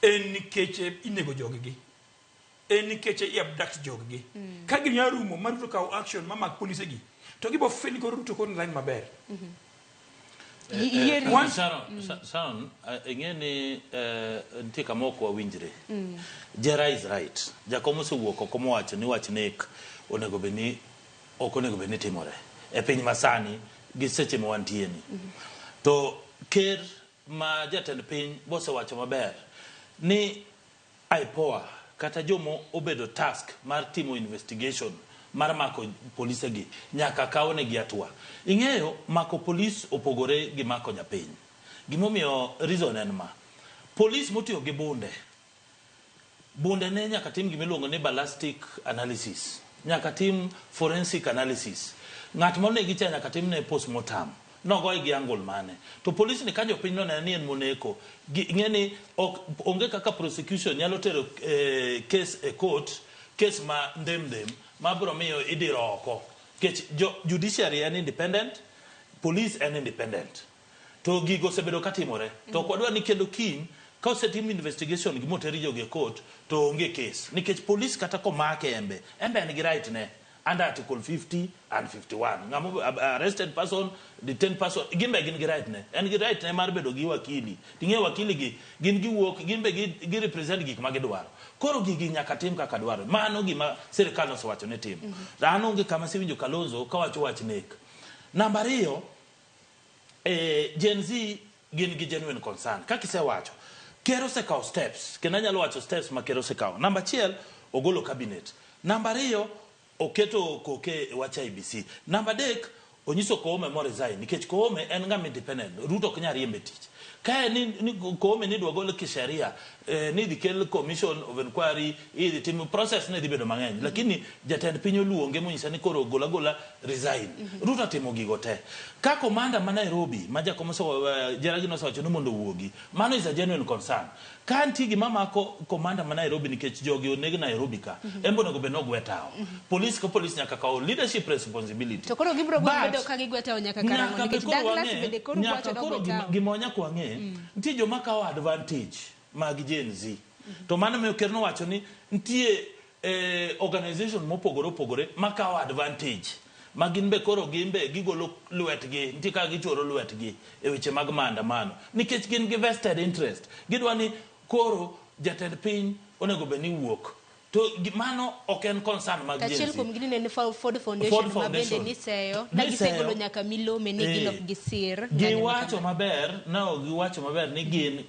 Speaker 18: en nikech inego joggi en nikech i abduct joggi ka ginya rumo mar Ruto kaw action mama police gi to gibo feni ko Ruto ko line maber
Speaker 17: Sharon, ingeni ntie kamoko wawinjre. Jera is right. Jakomo se wuoko komo wacho ni wach nek onego beni ok onego beni timore. E piny masani gi seche ma wantie ni. To ker ma jatend piny bose wacho maber ni IPOA kata jomo obedo task mar timo investigation mar mako polise gi nyaka kawne gi atwa. Ing'eyo mako police opogore gi mako nyapiny. Gimomiyo reason en ma. Police motiyo gi bunde ne nyaka tim gimiluongo ni ballistic analysis. Nyaka tim forensic analysis. Ng'at monegi cha nyaka tim ne postmortem. Nogoy gi angle mane. To police ni kanyo piny no ni en moneko. Ng'eni onge kaka prosecution nyalo tero case e court, case ma ndem mabro miyo idiro oko. Kech judiciary en independent, police en independent. To gigo sebedo katimore. To kwadwa ni kendo kiny ka osetim investigation gimoteri joge court to onge case. Nikech police kata komake embe en gi right ne under article 50 and 51. Ngamo arrested person, detained person, gimbe gin gi right ne. En gi right ne mar bedo gi wakili. Tinge wakili gi gin gi wuok gimbe gi represent gik magidwaro. Koro gigi nyaka tim kaka dwaro. Mano gima sirikal osewacho ne tim. Dhano onge kama siwinjo Kalonzo kawacho wach nek. Namba 2 Gen Z gin gi genuine concern. Kaka isewacho Kero se kao steps. Kena nyalo wacho steps ma kero se kao. Namba 1 ogolo cabinet. Namba 2 oketo koke wacha IBC. Namba 3 onyiso Koome mo resign nikech Koome en ng'ama independent. Ruto ok nyal riembe tich. Kae ni Koome ni dwa golo kisheria ni dhi kel commission of inquiry idhi tim process ne dhi bedo mang'eny lakini jatend piny oluonge monyisa ni koro gola resign. Ruto timo gigo te. Ka komanda ma Nairobi ma jakomo Jeragi nosewacho ni mondo wuogi. Mano is a genuine concern. Ka nti gima mako komanda ma Nairobi nikech jogi oneg Nairobi ka embo nego beno gwetao. Police ko police nyaka kawo leadership responsibility.
Speaker 16: To koro gibro bedo ka gigwetao nyaka karango nikech Douglas bede koro wacho no gwetao.
Speaker 17: Gimonya kwang'e ntie joma kawo advantage mag Gen Z. To mano miyo ker nowacho ni ntie organization mopogore makawo advantage. Magin be koro gimbe gigolo lwetgi ntie ka gichoro lwetgi e weche mag maandamano nikech gin gi vested interest. Gidwa ni koro jatend piny onego beni wuok. To mano ok en concern mag Gen Z.
Speaker 16: Tachiel kuom gini ne Ford Foundation mabende niseyo dagisegolo nyaka milome ni gin ok gisir.
Speaker 17: Giwacho maber ni gin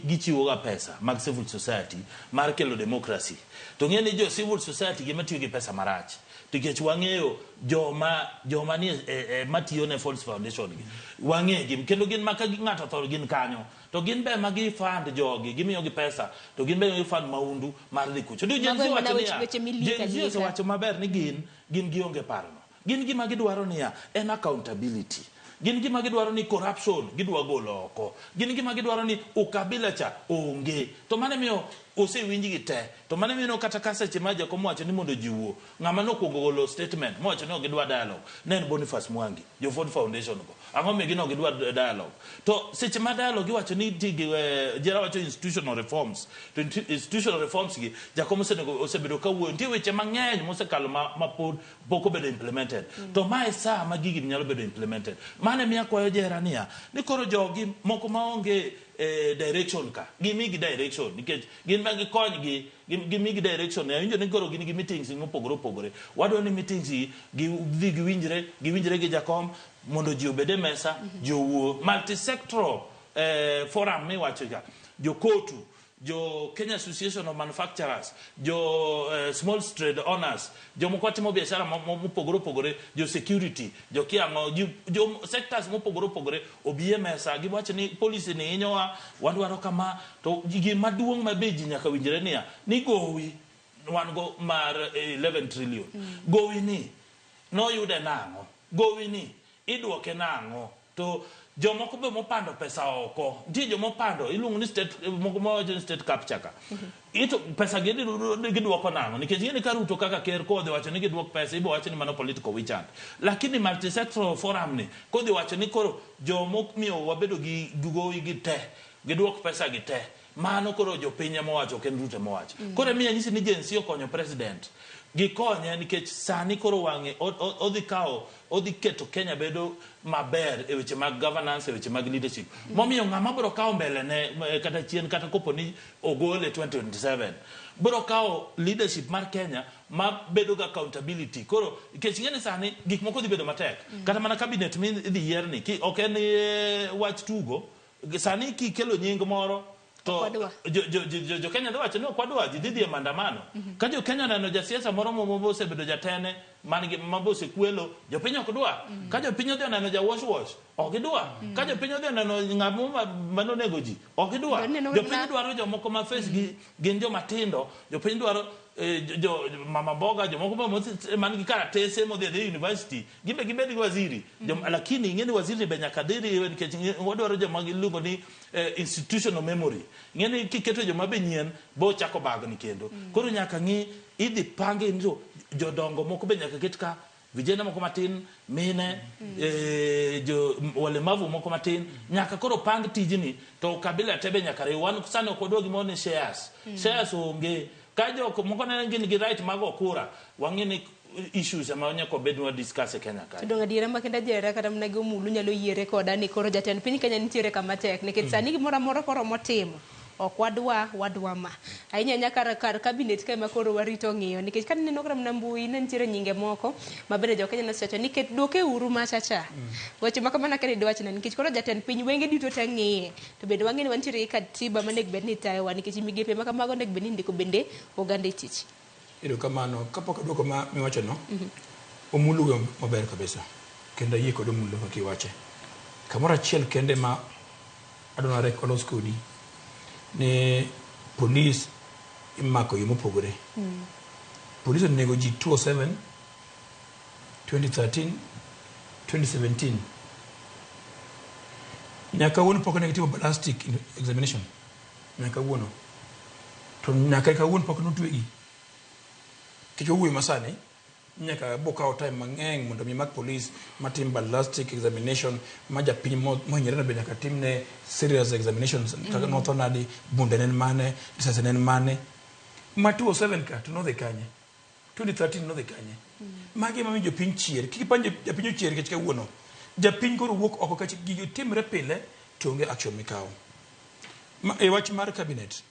Speaker 17: gichiwo ga pesa mag civil society mar kelo democracy. To ng'eni jo civil society gima tiyo gi pesa marach. Tikech wang'eyo joma ni matiyo ne Ford Foundation gi. Wang'e gi kendo gin maka ng'ato thor gin kanyo. To gin be magi fund jogi gimiyo gi pesa to gin be fund maundu mar dhi kucho. Gen Z wacho maber ni gin gionge parno. Gin gima gidwaro niya en accountability. Gin gima gidwaro ni corruption gidwa golo oko. Gin gima gidwaro ni ukabila cha onge. To mane miyo osewinji gi te to mane mino kata ka seche ma jakom wacho ni mondo jiwuo ng'ama nokuongo golo statement mowacho ni ok gidwa dialogue ne en Boniface Mwangi jo Ford Foundation go ang'o mi gino gidwa dialogue to seche ma dialogue iwacho ni jera wacho institutional reforms to institutional reforms gi jakom osebedo kawuoyo nitie weche mang'eny mosekalo ma pod pok obedo implemented to mae saa ma gigi nyalo bedo implemented mane miya kwayo jera niya ni koro jogi moko maonge direction ka gimigi direction nikech gin ma gikonygi gimigi direction awinjo ni koro gin gi meetings mopogore opogore wadwa ni meetings giwinjre gi jakom mondo ji obede mesa jowuo multisectoral forum miwacho ga jokotu jo Kenya Association of Manufacturers jo small trade owners jo moko timo biashara mopogore opogore jo security jo kiango jo sectors mopogore opogore obie mesa giwacho ni policy ni inyowa wadwaro kama to gigi maduong' mabeji nyaka winjre niya ni gowi wan go mar 11 trillion gowi ni no yude nango gowi ni idwoke nango to jomoko be mopando pesa oko ntie jomopando iluongo ni state moko mo state capture ka ito pesa gidwoko nango nikech yeni ka Ruto kaka ker kodhi wacho ni gidwok pesa ibo wacho ni mano political witch hunt lakini multisectoral forum ni kodhi wacho ni koro jomok miyo wabedo gi gowi gi te gidwok pesa gi te mano koro jopiny mowacho ken Ruto mowacho koro miya nyisi ni jensi okonyo president gikonye nikech sani koro wang'e odhi keto Kenya bedo maber e weche mag governance e weche mag leadership momiyo ng'ama biro kawo mbele ne kata chien kata kopo ni ogole 2027 biro kawo leadership mar Kenya ma bedo ga accountability koro nikech ng'eni sani gik moko dhi bedo matek kata mana cabinet mi dhi yier ni ok en wach tugo sani kikelo nying moro to jo Kenya do wacho ni okwadwa ji dhi maandamano ka jo Kenya neno jasiasa moro mobose bedo jatene mangi mabose kwelo jo piny ok dwa ka jo piny odhi neno ja wash ok dwa ka jo piny odhi neno ng'amo manonego ji ok dwa jo piny dwaro jo moko ma face gin jo matindo jo piny dwaro jo mama boga jo moko man gi karatese modhi e university gimbe gi waziri lakini ng'eni waziri be nyaka diri nikech wadwaro jo mag luongo ni institutional memory ng'eni kiketo jo mabe nyien bo chako bagni kendo koro nyaka ng'i idhi pange njo jodongo moko be nyaka ket ka vijana moko matin mine jo walemavu moko matin nyaka koro pang tijini to kabila tebe nyaka rewan sana kodwa gimo ni shares onge kajo moko na ngin gi right mago kura wang'ini issues ama nyako bedwa discuss e Kenya ka
Speaker 16: donga dira makenda jera kata mna go mulu nyalo yiere koda ni koro jatend piny Kenya nitiere kama tek nikech sani gimoro amora koro motimo ok wadwa ma ahinya nyaka kar cabinet ka makoro warito ng'iyo nikech kan neno kram na mbui ne nitiere nyinge moko mabere jo Kenya nasecho ni ket doke uru machacha weche maka mana kani dwach na nikech koro jatend piny wenge duto te ng'iye to bende wang'e ni wantiere katiba manek bed ni tayo wa nikech migepe maka mago nek bed ni ndiko bende oganda tich
Speaker 18: ido kamano kapok adwoko ma miwacho no omulu maber kabisa kendo yie kod omulu kakiwache kamoro achiel kende ma adonare kolos kodi ne police imako yo mopogore police onego ji 207 2013 2017 nyaka wuon pok ne timo ballistic examination nyaka wuono to nyaka ka wuon pok no twegi kicho wuoy masani nyaka boka time mang'eny mondo mi mak police matim ballistic examination maja piny mo nyere na be nyaka timne serious examinations kaka nothonadi bunde nen mane sasa nen mane ma 207 ka to no de kanye 2013 no de kanye magi mami jo piny chier kipanje ja piny chier kech kawuono ja piny koro wuok oko kach gigo timre pile to onge action mikawo e wach mar cabinet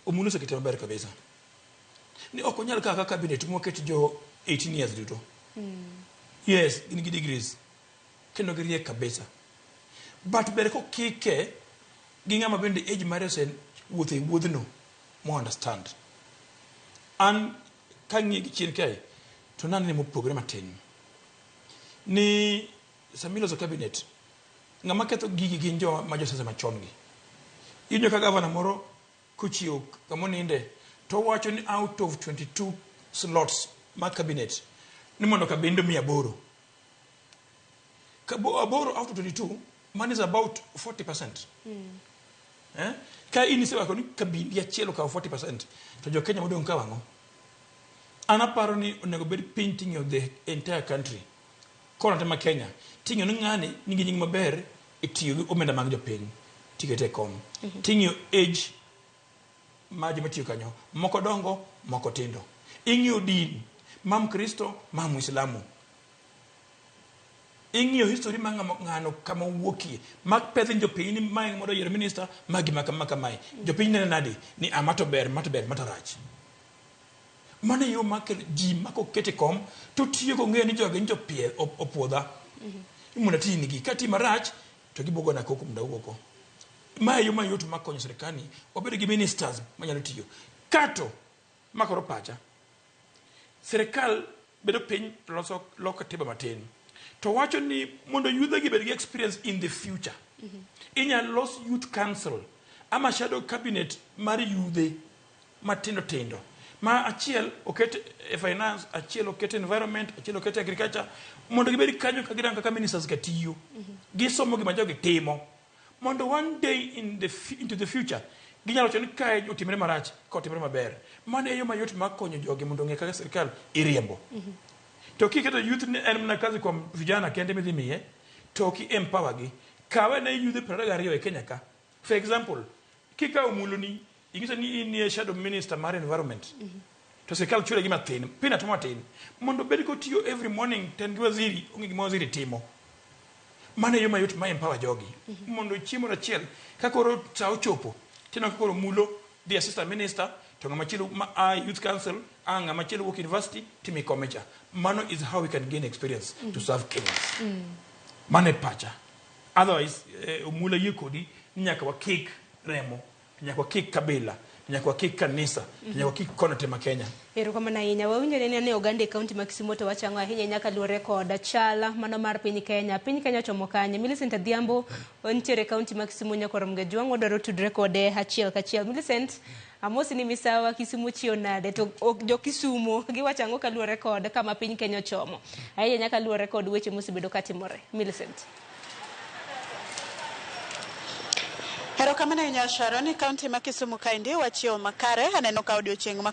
Speaker 18: omulo sekretary maber kabisa ni ok onyal kaka cabinet moket jo 18 years duto yes in gi degrees kendo gi riek kabisa but ber ko kike gi ng'ama bende age mare sen wuothe wuodhno mo understand an kangi gi chien kai to nan ne mo program matin ni samilo zo cabinet ng'ama ketho gigi gin jo ma jo sasa machon gi inyo ka governor moro kuchiu kamoninde to wacho ni out of 22 slots ma cabinet ni mondo ka bendo 800 aboro out of 22 man is about 40%. Ka in isewako ni kabindi achiel okawo 40%, to jo Kenya modong ka wang'o? An aparo ni onego bed painting of the entire country. Kono tema Kenya, ting'o ni ng'ani nigi nying maber itiyo gi omenda mag jopiny, tikete kom. Ting'o age ma joma tiyo kanyo, moko dongo, moko tindo. Ing'iyo din, mam Kristo, mam Islamu. Ing'iyo history ma ng'ano kama wuokie, mag pedhi jopiny ni mae mondo yiero minister, magi makamae. Jopiny nene nadi ni amato ber, matarach. Mane yo makel ji mako kete kom, to tiyo ko ng'e ni joge njo pie opuodha. Imuna tini gi, kati marach, to gibogo na koko mda uoko. Mae yo mayot makonyo serikani, obedo gi ministers manyalo tiyo. Kato, makoro pacha. Serikal bedo piny loko tiba matin. To wacho ni mondo yudha gi bed gi experience in the future. Inya los youth council, ama shadow cabinet mari yudhe matindo. Ma achiel okete finance, achiel okete environment, achiel okete agriculture, mondo gibedi kanyo ka girango kaka ministers katiyo. Gisomo gima jogi timo. Mondo one day into the future, ginyalo wacho ni kae otimre marach, ka otimre maber. Mane yo mayot makonyo jogi mondo ng'e kaka serikal iriembo. To kiketo youth ni en mna kazi kwa vijana kende midhi miye, to ki empower gi. Kawe na yudhe 22 e Kenya ka. For example, kika umulo ni ingisa ni in shadow minister mar environment. To serikal chule gima tin, pina tuma tin. Mondo bedi ko tiyo every morning ten gi waziri, ungi gi waziri timo. Mane yo mayot ma empower jogi. Mondo chiemo rachiel kakoro sao chopo. Tena kakoro mulo the assistant minister to ngama chilu youth council, ngama chilu work university timi komecha. Mano is how we can gain experience to serve Kenyans. Mane pacha. Otherwise, umula yukodi nyaka wa kick remo. Nyakwa kik kabila, nyakwa kik kanisa, nyakwa kik kona tema Kenya.
Speaker 16: Ero kama na inya, wawinjo ne Ogande County ma Kisumu to wachango ahinya nyaka luwore koda chala mano mar piny Kenya. Piny Kenya chomo kanye. Millicent Adhiambo ontiere County ma Kisumu nyakoro mgejwang' wadwaro tudre kode achiel kachiel. Millicent, amosi ni misawa Kisumu chio nade to jo Kisumu giwachango ka luwore koda kama piny Kenya chomo. Ahinya nyaka luwore kod weche mosebedo katimore. Millicent.
Speaker 1: Hero kamana inya Sharon, County ma Kisumu kaindi wachio makare aneno ka odiochieng'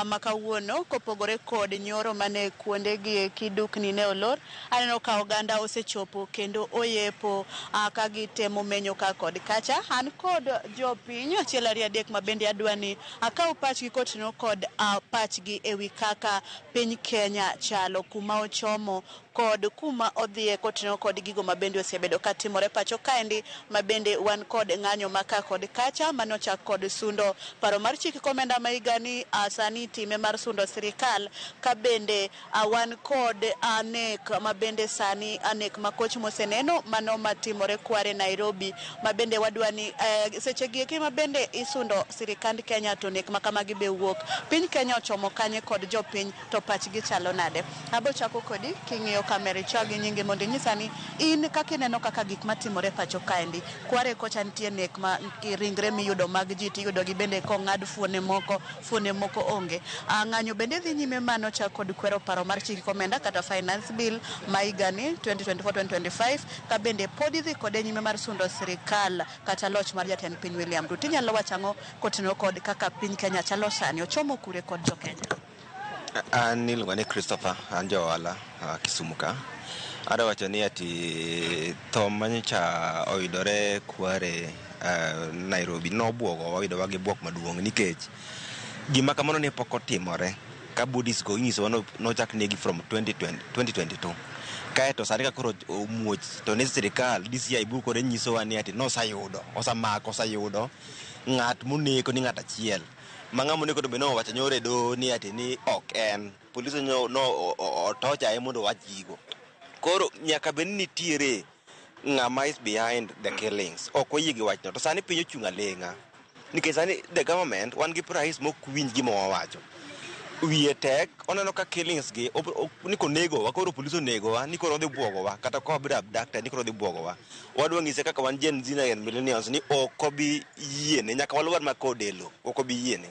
Speaker 1: makawuono kopogore kod nyoro mane kuonde gi kidukni ne olor. Aneno ka oganda osechopo kendo oyepo ka gitemo menyo ka kod kacha. An kod jopiny achiel ariyo adek ma bende adwani akaw pachgi kotino kod pachgi ewi kaka piny Kenya chalo kuma ochomo kod kuma odhie kotino kod gigo mabende osebedo katimore pacho kaendi mabende wan kod ng'anyo maka kod kacha manochak kod sundo paro mar chik komenda maigani sani time mar sundo sirikal kabende wan kod anek mabende sani anek makoch moseneno mano matimore Kware Nairobi mabende wadwani sechegi eki mabende isundo sirikand Kenya to nek makamagi be wuok piny Kenya ochomo kanye kod jopiny to pachgi chalo nade. Abo chako kodi king'iyo kamera chagi nyingi mondo nyisani in kaka ineno kaka gik matimore pacho kaendi. Kware kocha nitie nek ma ringre miyudo mag ji tiyudo gi bende kong'ad fuone moko onge. Ng'anyo bende dhi nyime mano chako kod kwero paro mar chik komenda kata finance bill maigani 2024-2025 ka bende podi dhi kod nyime mar sundo sirikal kata loch mar jatend piny William Ruto. Inyalo wachang'o kotino kod kaka piny Kenya chalo sani ochomo kure kod jo Kenya.
Speaker 2: An iluongo ni Christopher, an jo ohala Kisumu ka. Ada wacho ni ati tho manyocha oyudore Kware Nairobi nobwogo oyudowa gi bwok maduong' nikech gima kamano ne pok otimore ka Buddhist go inyisowa nochak negi from 2022 kaeto sani ka koro omuoch to ne sirikal DCI bu kore nyisowa ni ati osayudo ng'at moneko ni ng'at achiel mang'amo ne kodo beno wacho nyore do ni ati ni ok en polisi no otocha e mondo wachigo koro nyaka ben nitiere ng'ama is behind the killings ok oyie gi wachno to sani piny ochung' aleng'a nikech sani the government wan gi price mok winj gima wawacho wiye tek oneno ka killings gi ni konegowa koro polisi onegowa ni koro odhi bwogowa kata ko obiro abducted ni koro odhi bwogowa wadwa ng'ise kaka wan Gen Z and millennials ni ok obi yiene nyaka waluor ma kodelo ok obi yiene.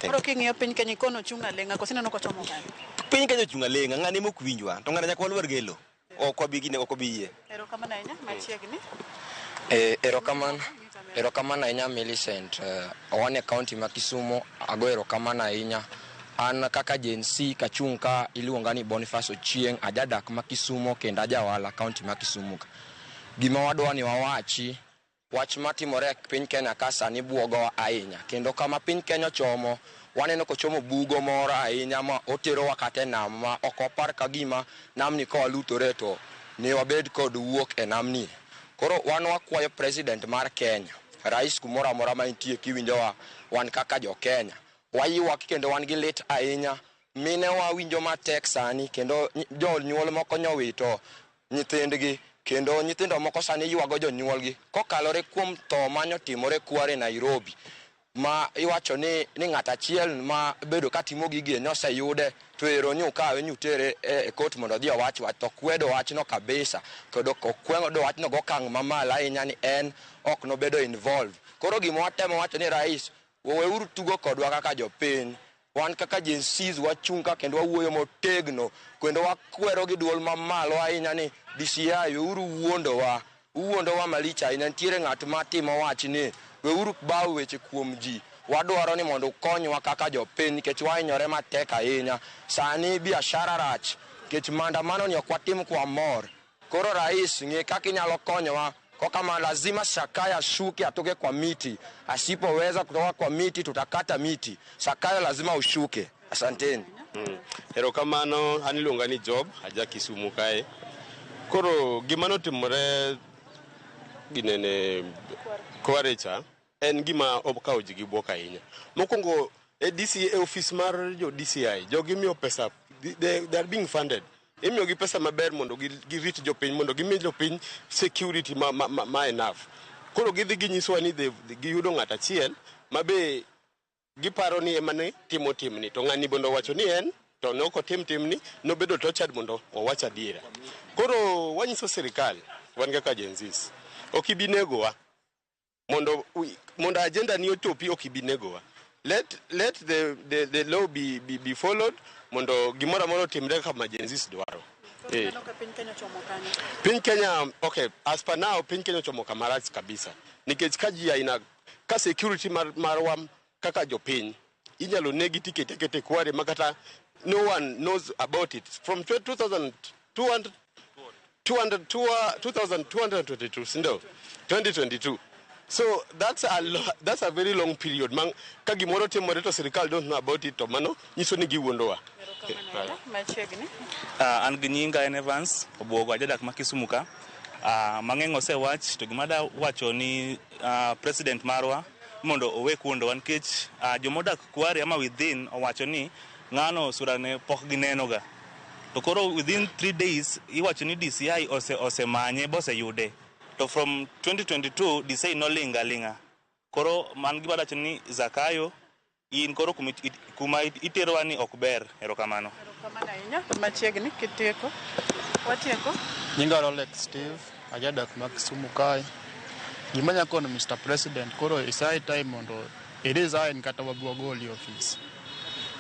Speaker 1: Koro king'iyo piny Kenya kono ochung' aleng'a koso ineno kochomo gani
Speaker 2: piny Kenya ochung' aleng'a ng'ane mok winjwa to ng'ana nyaka waluor gelo ok obi yie.
Speaker 1: Erokamano ahinya machiegni.
Speaker 2: Erokamano.
Speaker 3: Erokamano ahinya Millicent, wane kaunti ma Kisumu, ago erokamano ahinya. An kaka Gen Z kachung' ka iluonga ni Boniface Ochieng, ajadak ma Kisumu kendo ajawala kaunti ma Kisumu. Gima wadwa ni wawachi, wach matimore e piny Kenya ka sani buogo ahinya. Kendo kama piny Kenya chomo, waneno kochomo bugo moro ahinya ma oterowa kata e nam ma ok wapar ka gima namni ka walutore to ne wabed kod wuok e namni. Koro wan wakwayo president mar Kenya, rais kumoro amora ma nitie kiwinjowa wan kaka jo Kenya. Waywak kendo wan gi lit ahinya. Mine wawinjo matek sani kendo jonyuol moko nyowito nyithindgi kendo nyithindo moko sani ywago jonyuolgi kokalore kuom tho manyotimore Kware Nairobi. Ma iwacho ni ng'at achiel ma bedo katimo gigi noseyude to ero nyukawe nyutere e kot mondo odhi owach to kwedo wachno kabisa kendo kwedo wachno go kang' mamalo ahinya ni en ok nobedo involved. Koro gima watemo wacho ni rais weuru tugo kodwa kaka jopiny. Wan kaka Gen Z wachung' ka kendo wawuoyo motegno kendo wakwero gi duol mamalo ahinya ni DCI weuru uwuondowa malich ahinya. Nitiere ng'at matimo wachni weuru bawo weche kuom ji. Wadwaro ni mondo ukonywa kaka jopiny nikech wahinyore matek ahinya. Sani biashara rach nikech maandamano ni ok watim kwa mor. Koro rais ng'e kaka inyalo konyowa kwa kama lazima Sakaya shuke atoke kwa miti. Asipoweza kutoka kwa miti tutakata miti. Sakaya lazima ushuke. Asanteni.
Speaker 4: Erokamano an iluonga ni Job aja Kisumu kae. Koro gimano timore ginene Kware cha en gima okawo ji gi buok ahinya. Mokwongo DCI office mar jo DCI jogi miyo pesa, they are being funded. Imiyo gi pesa maber mondo girit jopiny mondo gimi jopiny security ma enough. Koro gidhi ginyisowa ni giyudo ng'at achiel mabe giparo ni emane timo timni to ng'ani bondo wacho ni en to noko timni nobedo tortured mondo owach adiera. Koro wanyiso sirikal wan kaka Gen Z ok ibi negowa mondo agenda ni otopi ok ibi negowa. Let the law be followed mondo gimoro amoro timre kama Gen Z dwaro. Piny Kenya, okay, as per now piny Kenya chomo kamarach kabisa. Nikech ka security marwa kaka jopiny inyalo negi tikete Kware makata no one knows about it from 2222 sindo 2022. So that's a very long period. Ka gimoro timore to sirikal don't know about it to mano nyiso ni giwuondowa.
Speaker 7: An gi nyinga en Evans Obuogo ajadak ma Kisumu ka. Mang'eny osewach to gima da wacho ni president marwa mondo owe kuondowa nikech jomodak Kware ama within owacho ni ng'ano surane pok ginenoga. To koro within 3 days iwacho ni DCI osemanye boseyude. To from 2022 DCI no linga. Koro man gima dacho ni Zakayo in koro kuma iterowa ni ok ber. Erokamano.
Speaker 1: Erokamano ahinya. Machiegni kitieko. Watieko.
Speaker 8: Nyinga Rolex Steve ajadak ma Kisumu kae. Gima nyakono Mr. President koro isai time mondo resign kata wagoli office.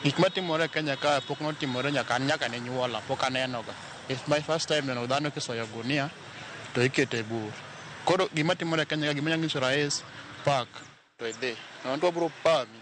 Speaker 8: Gik matimore Kenya kae pok notimore nyaka ne nyuola pok anenoga. It's my first time neno dhano kisoyo gunia to ikete bur. Koro gima timore Kenya gima nyangiso rais park to idhi. Nonto bro pami.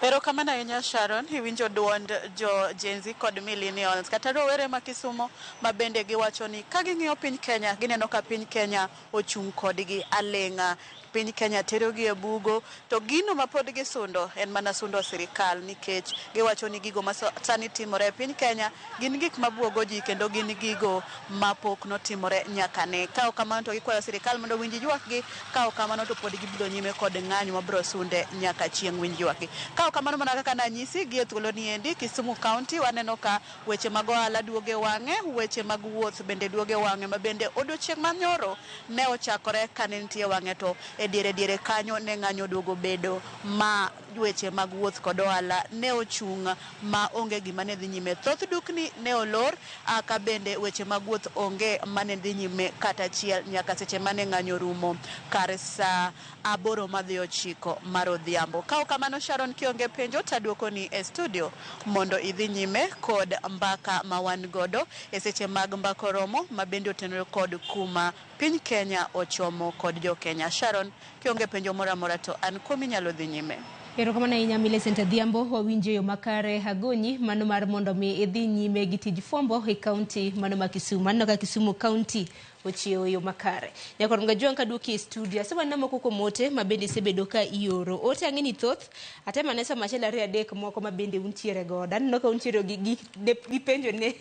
Speaker 1: Erokamano ahinya Sharon, iwinjo duond jo Gen Z kod millennials kata rowere ma Kisumo ma bende giwacho ni ka ging'iyo piny Kenya gineno ka piny Kenya ochung' kodgi aleng'a. Piny Kenya terogi e bugo to gino ma pod gisundo en mana sundo sirikal nikech giwacho ni gigo ma sani timore e piny Kenya gin gik mabuogo ji kendo gin gigo mapok notimore nyaka ne. Ka ok kamano to gikwayo sirikal mondo winj ywakgi, ka ok kamano to pod gibiro nyime kod ng'anyo mabiro sunde nyaka chieng' winj ywakgi. Ka ok kamano mana kaka nanyisi gi e thuolo ni endi Kisumu County waneno ka weche mag ohala duoge wang'e, weche mag wuoth bende duoge wang'e ma bende odiochieng' manyoro ne ochakore kane nitie wang'e to e diere kanyo ne ng'anyo duogo bedo ma weche mag wuoth kod ohala ne ochung' ma onge gima ne dhi nyime. Thoth dukni ne olor ka bende weche mag wuoth onge mane dhi nyime kata achiel nyaka seche mane ng'anyo rumo kar saa 8:09 mar odhiambo. Ka ok kamano Sharon kionge penjo taduoko ni e studio mondo idhi nyime kod mbaka ma wan godo e seche mag mbako romo ma bende otenore kod kuma piny Kenya ochomo kod jo Kenya. Sharon, kionge penjo moro amora to an komi nyalo dhi nyime.
Speaker 16: Erokamano ahinya Millicent Adhiambo, wawinjo yo makare hagonyi mano mar mondo mi idhi nyime gi tij fwambo e kaunti mano ma Kisumu. Mano ka Kisumu kaunti ochiewo yo makare. Nyakor mga juang kaduki e studio. Asewa namo koko mote mabende sebedo ka ioro. Ote angini thoth, ate manesa machela rea dek moko mabende untiere goda. Noka untiere gi penjo ne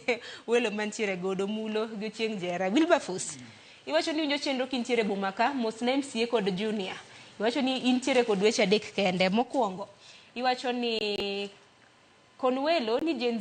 Speaker 16: welo mantiere godo mulo Gochieng Jera. Wilberforce. Iwacho ni unjo chenro kintiere Bumaka, Mosna MCA kod Junior. Iwacho ni intiere kod weche adek kende. Mokwongo, iwacho ni konwelo ni Gen